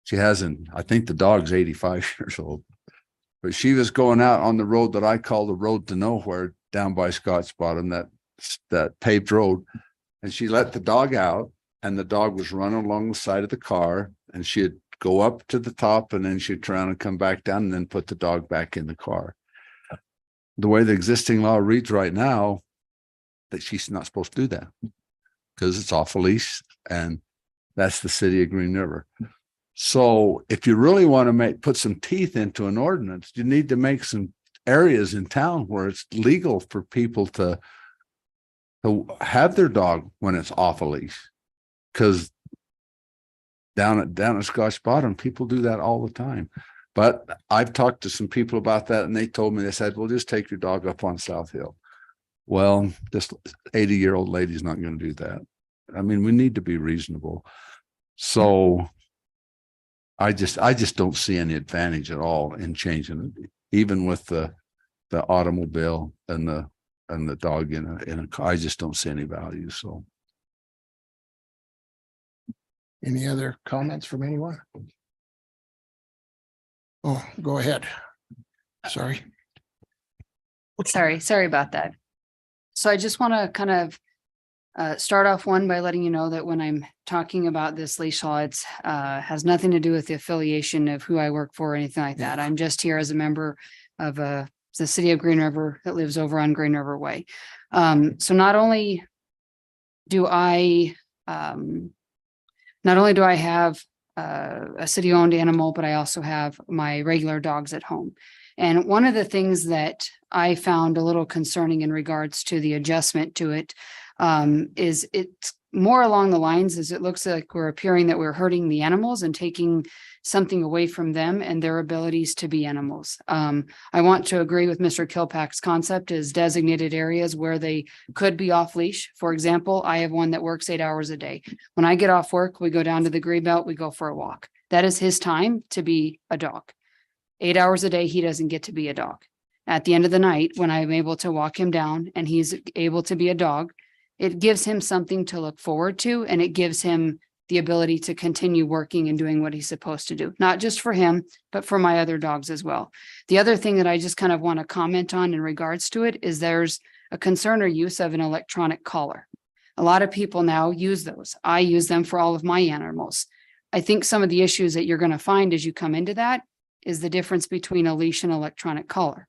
Speaker 3: I think the dog's 85 years old, but she was going out on the road that I call the road to nowhere down by Scotch Bottom, that paved road. And she let the dog out, and the dog was running along the side of the car, and she'd go up to the top and then she'd turn around and come back down and then put the dog back in the car. The way the existing law reads right now, that she's not supposed to do that because it's off a leash, and that's the city of Green River. So if you really want to put some teeth into an ordinance, you need to make some areas in town where it's legal for people to have their dog when it's off a leash. Because down at Scotch Bottom, people do that all the time. But I've talked to some people about that, and they told me, they said, well, just take your dog up on South Hill. Well, this 80-year-old lady's not going to do that. I mean, we need to be reasonable. So I just don't see any advantage at all in changing it, even with the automobile and the and the dog in a car. I just don't see any value. So
Speaker 1: Any other comments from anyone? Oh, go ahead. Sorry.
Speaker 14: Sorry about that. So I just want to kind of start off one by letting you know that when I'm talking about this leash law, it's has nothing to do with the affiliation of who I work for or anything like that. I'm just here as a member of the city of Green River that lives over on Green River Way. So not only do I have a city-owned animal, but I also have my regular dogs at home. And one of the things that I found a little concerning in regards to the adjustment to it is it's more along the lines as it looks like we're appearing that we're hurting the animals and taking something away from them and their abilities to be animals. I want to agree with Mr. Kilpack's concept as designated areas where they could be off leash. For example, I have one that works 8 hours a day. When I get off work, we go down to the Greenbelt, we go for a walk. That is his time to be a dog. 8 hours a day, he doesn't get to be a dog. At the end of the night, when I'm able to walk him down and he's able to be a dog, it gives him something to look forward to, and it gives him the ability to continue working and doing what he's supposed to do, not just for him, but for my other dogs as well. The other thing that I just kind of want to comment on in regards to it is there's a concern or use of an electronic collar. A lot of people now use those. I use them for all of my animals. I think some of the issues that you're going to find as you come into that is the difference between a leash and electronic collar.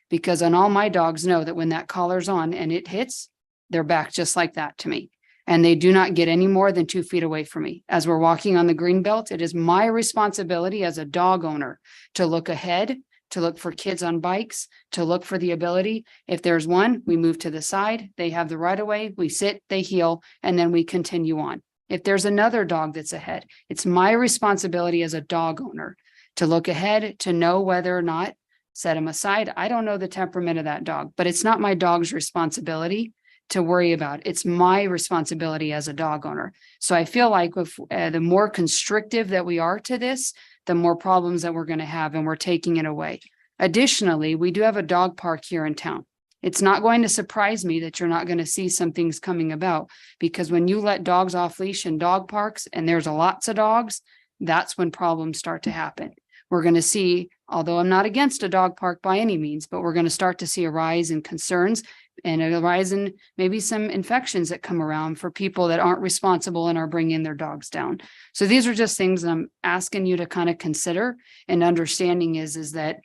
Speaker 14: Because on all my dogs know that when that collar's on and it hits, they're back just like that to me. And they do not get any more than 2 feet away from me. As we're walking on the green belt, it is my responsibility as a dog owner to look ahead, to look for kids on bikes, to look for the ability. If there's one, we move to the side, they have the right of way, we sit, they heel, and then we continue on. If there's another dog that's ahead, it's my responsibility as a dog owner to look ahead, to know whether or not set him aside. I don't know the temperament of that dog, but it's not my dog's responsibility to worry about. It's my responsibility as a dog owner. So I feel like with the more constrictive that we are to this, the more problems that we're going to have, and we're taking it away. Additionally, we do have a dog park here in town. It's not going to surprise me that you're not going to see some things coming about, because when you let dogs off leash in dog parks and there's lots of dogs, that's when problems start to happen. We're going to see, although I'm not against a dog park by any means, but we're going to start to see a rise in concerns and a rise in maybe some infections that come around for people that aren't responsible and are bringing their dogs down. So these are just things that I'm asking you to kind of consider, and understanding is that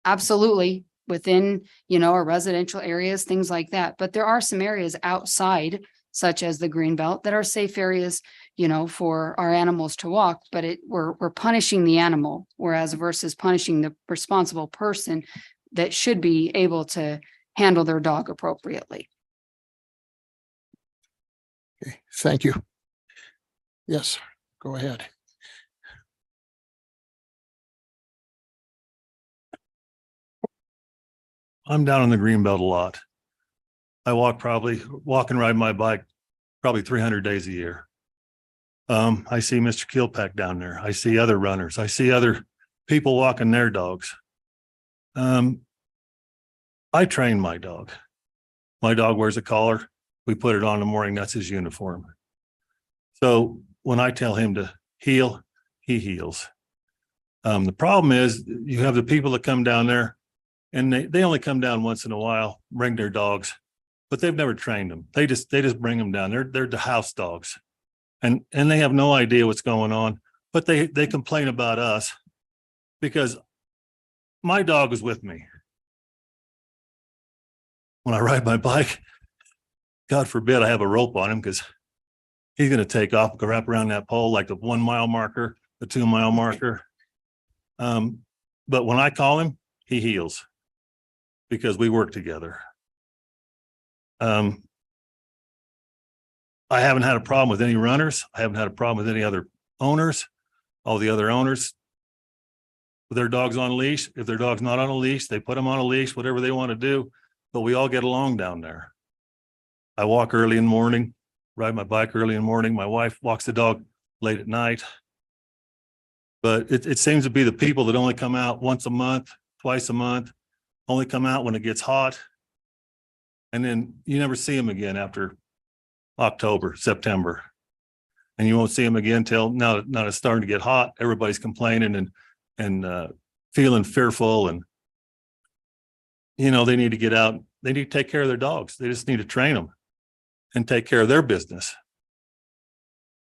Speaker 14: absolutely within, our residential areas, things like that. But there are some areas outside, such as the Greenbelt, that are safe areas, for our animals to walk, but we're punishing the animal, whereas versus punishing the responsible person that should be able to handle their dog appropriately.
Speaker 1: Okay, thank you. Yes, go ahead.
Speaker 15: I'm down on the Greenbelt a lot. I walk and ride my bike probably 300 days a year. I see Mr. Kilpack down there. I see other runners. I see other people walking their dogs. I train my dog. My dog wears a collar. We put it on in the morning. That's his uniform. So when I tell him to heel, he heels. The problem is you have the people that come down there, and they only come down once in a while, bring their dogs, but they've never trained them. They just bring them down. They're the house dogs, and they have no idea what's going on, but they complain about us because my dog is with me. When I ride my bike, God forbid I have a rope on him, because he's going to take off, go wrap around that pole like the 1 mile marker, the 2 mile marker. But when I call him, he heels because we work together. I haven't had a problem with any runners. I haven't had a problem with any other owners. All the other owners, with their dogs on a leash, if their dog's not on a leash, they put them on a leash, whatever they want to do. But we all get along down there. I walk early in the morning, ride my bike early in the morning. My wife walks the dog late at night. But it seems to be the people that only come out once a month, twice a month, only come out when it gets hot. And then you never see them again after October, September. And you won't see them again till now it's starting to get hot. Everybody's complaining and feeling fearful and they need to get out. They need to take care of their dogs. They just need to train them and take care of their business.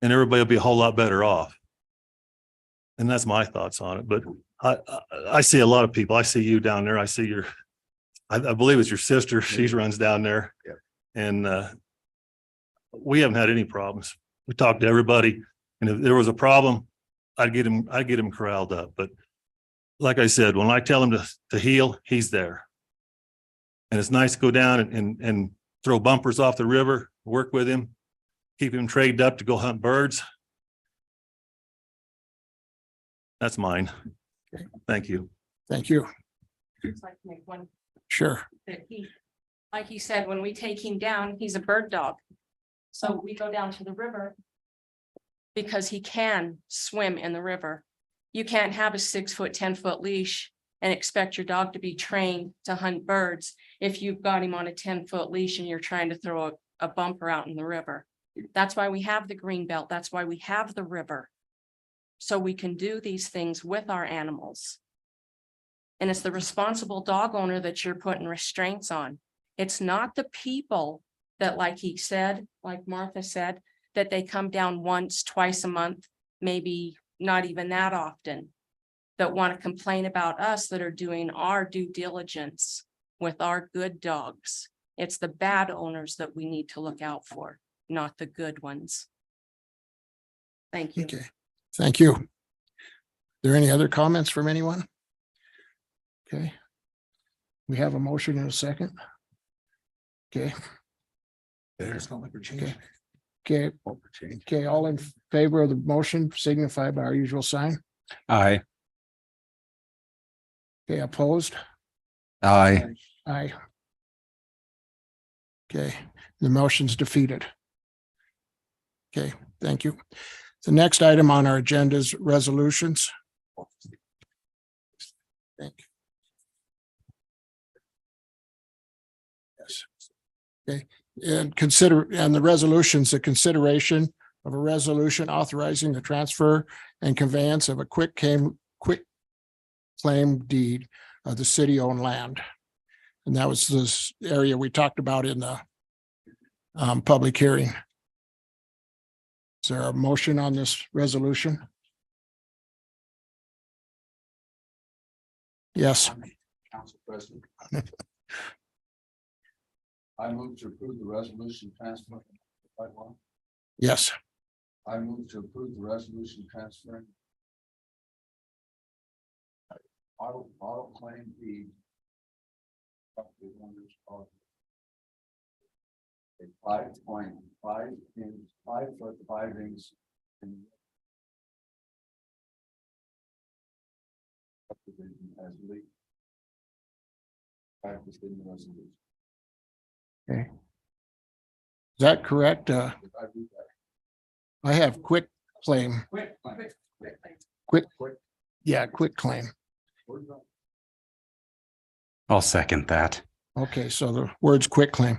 Speaker 15: And everybody will be a whole lot better off. And that's my thoughts on it. But I see a lot of people. I see you down there. I see I believe it's your sister. She runs down there.
Speaker 3: Yeah.
Speaker 15: And we haven't had any problems. We talked to everybody. And if there was a problem, I'd get him corralled up. But like I said, when I tell him to heel, he's there. And it's nice to go down and throw bumpers off the river, work with him, keep him traded up to go hunt birds. That's mine.
Speaker 1: Okay.
Speaker 15: Thank you.
Speaker 1: Thank you.
Speaker 11: Just like to make one
Speaker 1: Sure.
Speaker 11: that like he said, when we take him down, he's a bird dog. So we go down to the river because he can swim in the river. You can't have a 6-foot, 10-foot leash and expect your dog to be trained to hunt birds if you've got him on a 10-foot leash and you're trying to throw a bumper out in the river. That's why we have the green belt. That's why we have the river. So we can do these things with our animals. And it's the responsible dog owner that you're putting restraints on. It's not the people that, like he said, like Martha said, that they come down once, twice a month, maybe not even that often, that want to complain about us that are doing our due diligence with our good dogs. It's the bad owners that we need to look out for, not the good ones. Thank you.
Speaker 1: Okay. Thank you. Are there any other comments from anyone? Okay. We have a motion and a second. Okay.
Speaker 13: There's no for change.
Speaker 1: Okay. Okay. All in favor of the motion signify by our usual sign.
Speaker 12: Aye.
Speaker 1: Okay, opposed?
Speaker 3: Aye.
Speaker 1: Aye. Okay, the motion's defeated. Okay, thank you. The next item on our agenda is resolutions. Thank you. Yes. Okay, and the resolutions, the consideration of a resolution authorizing the transfer and conveyance of a quick claim deed of the city-owned land. And that was this area we talked about in the public hearing. Is there a motion on this resolution? Yes.
Speaker 3: Council President. I move to approve the resolution transfer.
Speaker 1: Yes.
Speaker 3: I move to approve the resolution transferring auto claim deed. Property owners of a 5.5 inch, 5-foot 5-inch. As legal. Practice in the resolution.
Speaker 1: Okay. Is that correct? I have quick claim. Quick, yeah, quick claim.
Speaker 12: I'll second that.
Speaker 1: Okay, so the words quick claim.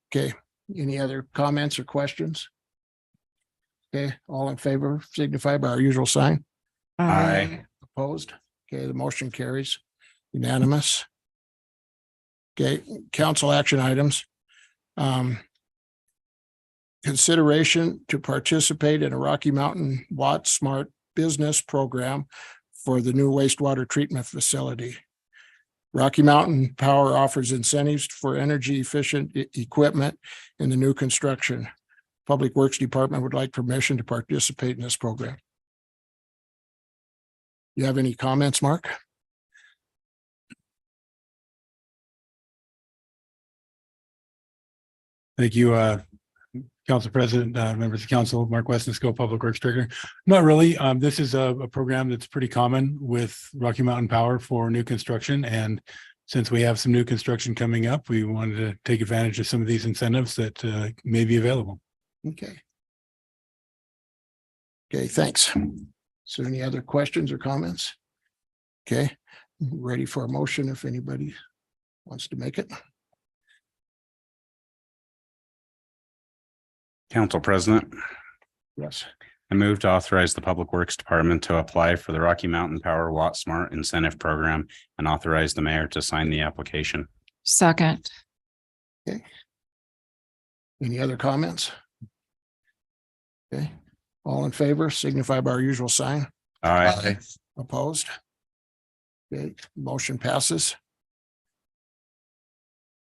Speaker 1: Okay, any other comments or questions? Okay, all in favor signify by our usual sign.
Speaker 12: Aye.
Speaker 1: Opposed? Okay, the motion carries unanimous. Okay, council action items. Consideration to participate in a Rocky Mountain Watt Smart Business Program for the new wastewater treatment facility. Rocky Mountain Power offers incentives for energy efficient equipment in the new construction. Public Works Department would like permission to participate in this program. You have any comments, Mark?
Speaker 16: Thank you, Council President, members of council, Mark Westonsko, Public Works Director. Not really. This is a program that's pretty common with Rocky Mountain Power for new construction. And since we have some new construction coming up, we wanted to take advantage of some of these incentives that may be available.
Speaker 1: Okay. Okay, thanks. So any other questions or comments? Okay, ready for a motion if anybody wants to make it.
Speaker 12: Council President,
Speaker 1: Yes.
Speaker 12: I move to authorize the Public Works Department to apply for the Rocky Mountain Power Watt Smart Incentive Program and authorize the mayor to sign the application.
Speaker 8: Second.
Speaker 1: Any other comments? Okay, all in favor signify by our usual sign.
Speaker 12: Aye.
Speaker 1: Opposed? Okay, motion passes.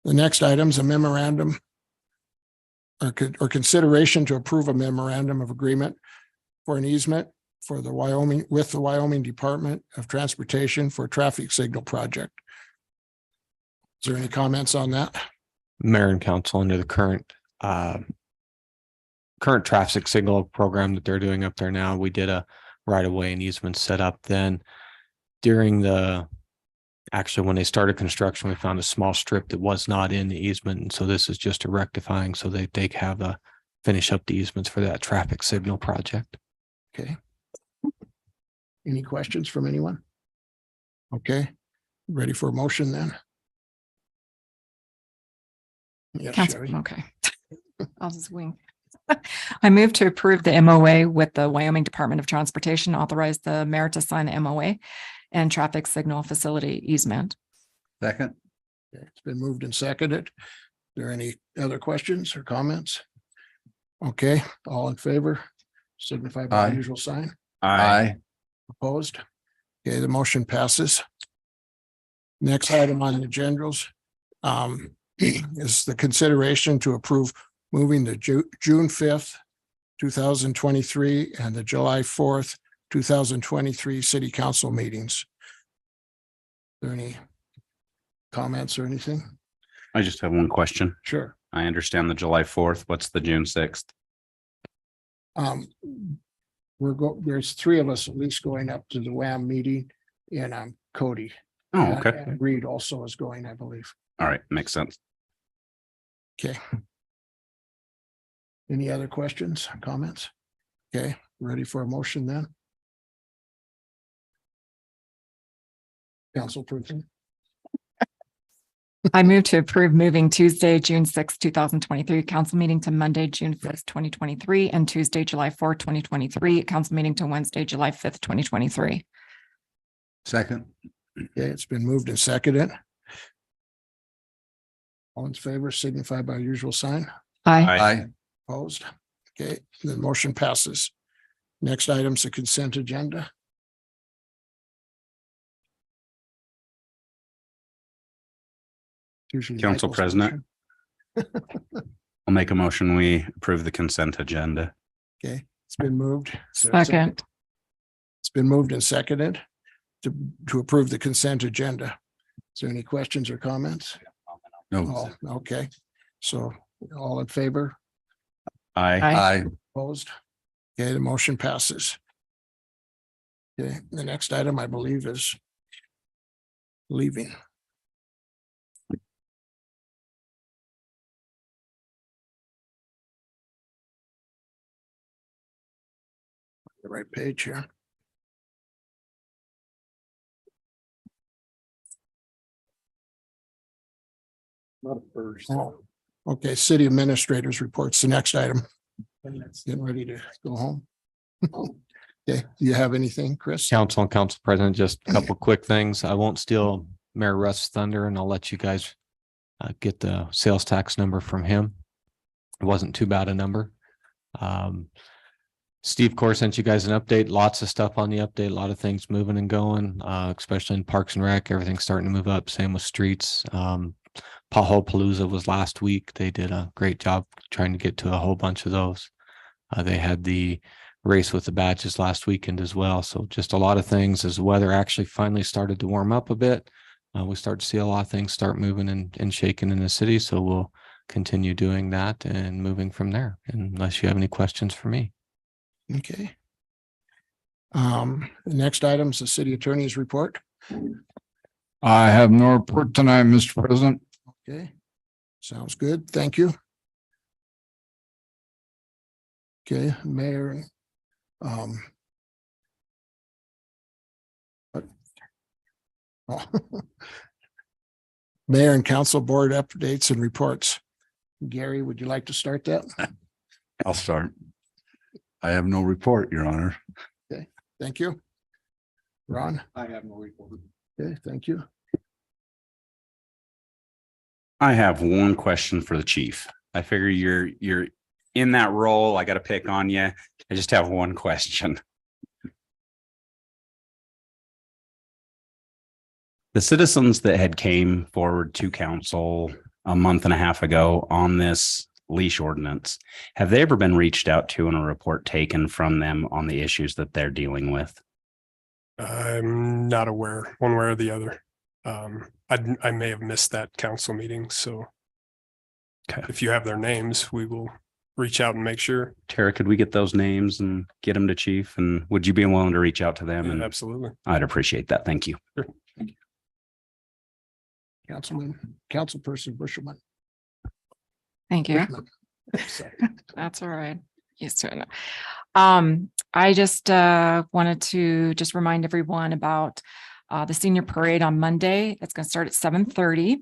Speaker 1: The next item is a memorandum or consideration to approve a memorandum of agreement for an easement for the with the Wyoming Department of Transportation for a traffic signal project. Is there any comments on that?
Speaker 17: Mayor and council, under the current traffic signal program that they're doing up there now, we did a right of way and easement set up. Then during when they started construction, we found a small strip that was not in the easement. And so this is just a rectifying so that they have finish up the easements for that traffic signal project.
Speaker 1: Okay. Any questions from anyone? Okay, ready for a motion then? Yes,
Speaker 8: Council,
Speaker 1: Sherry.
Speaker 8: okay. I'll just wing. I move to approve the MOA with the Wyoming Department of Transportation, authorize the mayor to sign the MOA and traffic signal facility easement.
Speaker 3: Second.
Speaker 1: Okay, it's been moved and seconded. Are there any other questions or comments? Okay, all in favor, signify by
Speaker 3: Aye.
Speaker 1: the usual sign.
Speaker 3: Aye.
Speaker 1: Opposed? Okay, the motion passes. Next item on the agendas is the consideration to approve moving the June 5th, 2023 and the July 4th, 2023 city council meetings. Are there any comments or anything?
Speaker 12: I just have one question.
Speaker 1: Sure.
Speaker 12: I understand the July 4th. What's the June 6th?
Speaker 1: There's three of us at least going up to the WAM meeting and Cody.
Speaker 12: Oh,
Speaker 1: And-
Speaker 12: okay.
Speaker 1: and Reed also is going, I believe.
Speaker 12: All right, makes sense.
Speaker 1: Okay. Any other questions, comments? Okay, ready for a motion then? Council person.
Speaker 8: I move to approve moving Tuesday, June 6, 2023 council meeting to Monday, June 5th, 2023 and Tuesday, July 4th, 2023 council meeting to Wednesday, July 5th, 2023.
Speaker 3: Second.
Speaker 1: Okay, it's been moved and seconded. All in favor signify by usual sign.
Speaker 8: Aye.
Speaker 3: Aye.
Speaker 1: Opposed? Okay, the motion passes. Next item is the consent agenda. Usually
Speaker 12: Council
Speaker 1: Michael's
Speaker 12: President.
Speaker 1: motion.
Speaker 12: I'll make a motion. We approve the consent agenda.
Speaker 1: Okay, it's been moved. Is there a
Speaker 8: Second.
Speaker 1: It's been moved and seconded to approve the consent agenda. Is there any questions or comments?
Speaker 3: No.
Speaker 1: Oh, okay. So all in favor?
Speaker 12: Aye.
Speaker 3: Aye.
Speaker 1: Opposed? Okay, the motion passes. Okay, the next item I believe is leaving. The right page here.
Speaker 7: Not a first.
Speaker 1: Oh, okay, city administrators reports, the next item. Getting ready to go home. Okay, do you have anything, Chris?
Speaker 17: Council and council president, just a couple quick things. I won't steal Mayor Russ's thunder and I'll let you guys get the sales tax number from him. It wasn't too bad a number. Steve Core sent you guys an update, lots of stuff on the update, a lot of things moving and going, especially in Parks and Rec, everything's starting to move up, same with streets. Pothole Palooza was last week. They did a great job trying to get to a whole bunch of those. They had the race with the badges last weekend as well. So just a lot of things as the weather actually finally started to warm up a bit. We start to see a lot of things start moving and shaking in the city. So we'll continue doing that and moving from there, unless you have any questions for me.
Speaker 1: Okay. The next item is the city attorney's report.
Speaker 18: I have no report tonight, Mr. President.
Speaker 1: Okay, sounds good. Thank you. Okay, Mayor. Oh. Mayor and council board updates and reports. Gary, would you like to start that?
Speaker 3: I'll start. I have no report, Your Honor.
Speaker 1: Thank you. Ron?
Speaker 13: I have no report.
Speaker 1: Okay, thank you.
Speaker 12: I have one question for the chief. I figure you're in that role. I got to pick on you. I just have one question. The citizens that had came forward to council a month and a half ago on this leash ordinance, have they ever been reached out to and a report taken from them on the issues that they're dealing with?
Speaker 7: I'm not aware one way or the other. I may have missed that council meeting, so.
Speaker 12: Okay.
Speaker 7: If you have their names, we will reach out and make sure.
Speaker 12: Tara, could we get those names and get them to chief? And would you be willing to reach out to them? And
Speaker 7: Absolutely.
Speaker 12: I'd appreciate that. Thank you.
Speaker 7: Sure.
Speaker 1: Councilperson Bushelman.
Speaker 8: Thank you.
Speaker 1: Bushman. Sorry.
Speaker 8: That's all right. Used to it. I just wanted to just remind everyone about the senior parade on Monday. It's going to start at 7:30.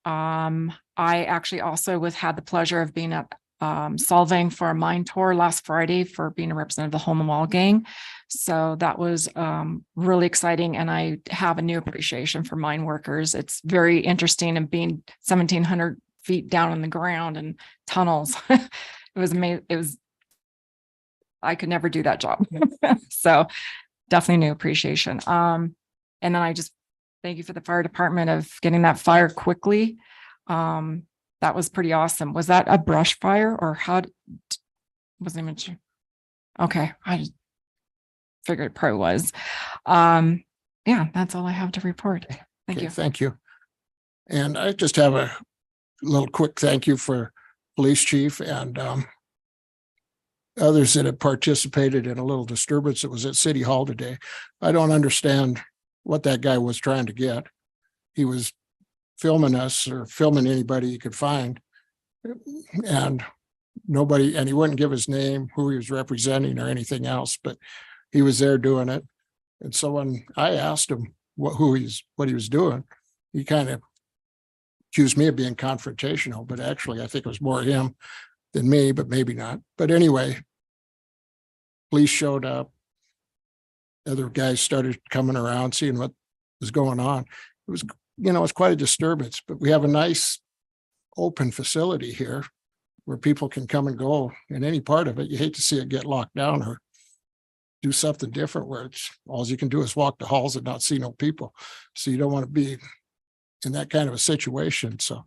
Speaker 8: I actually also had the pleasure of being at Solvang for a mine tour last Friday for being a representative of the Hole in the Wall gang. So that was really exciting. And I have a new appreciation for mine workers. It's very interesting and being 1,700 feet down on the ground and tunnels. It was amazing. I could never do that job. So definitely new appreciation. And then I just thank you for the fire department of getting that fire quickly. That was pretty awesome. Was that a brush fire or wasn't even sure? Okay. I just figured it probably was. Yeah, that's all I have to report. Thank you.
Speaker 1: Thank you. And I just have a little quick thank you for police chief and others that have participated in a little disturbance that was at City Hall today. I don't understand what that guy was trying to get. He was filming us or filming anybody he could find. And he wouldn't give his name, who he was representing or anything else, but he was there doing it. And so when I asked him what he was doing, he kind of accused me of being confrontational, but actually I think it was more him than me, but maybe not. But anyway, police showed up. Other guys started coming around, seeing what was going on. It was, it's quite a disturbance, but we have a nice open facility here where people can come and go in any part of it. You hate to see it get locked down or do something different where it's all you can do is walk the halls and not see no people. So you don't want to be in that kind of a situation. So,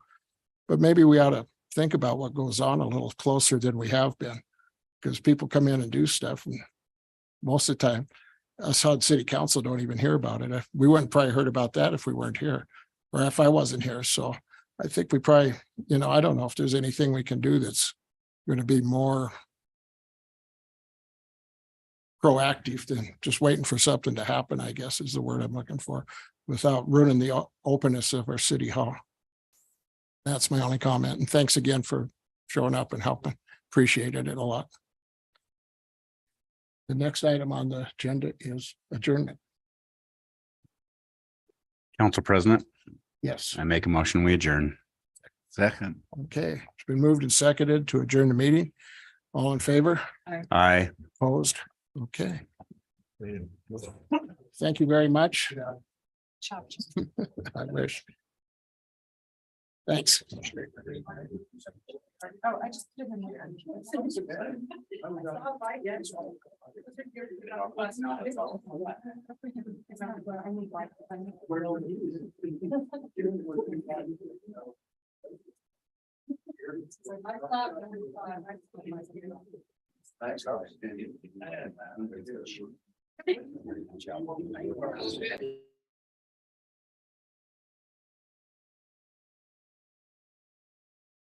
Speaker 1: but maybe we ought to think about what goes on a little closer than we have been, because people come in and do stuff. And most of the time, us HUD City Council don't even hear about it. We wouldn't probably heard about that if we weren't here or if I wasn't here. So I think we probably, I don't know if there's anything we can do that's going to be more proactive than just waiting for something to happen, I guess is the word I'm looking for, without ruining the openness of our city hall. That's my only comment. And thanks again for showing up and helping. Appreciated it a lot. The next item on the agenda is adjournment.
Speaker 12: Council President,
Speaker 1: Yes.
Speaker 12: I make a motion, we adjourn.
Speaker 3: Second.
Speaker 1: Okay. It's been moved and seconded to adjourn the meeting. All in favor?
Speaker 12: Aye.
Speaker 1: Opposed? Okay. Thank you very much. I wish. Thanks.
Speaker 2: Oh, I just did them here.
Speaker 12: Thanks.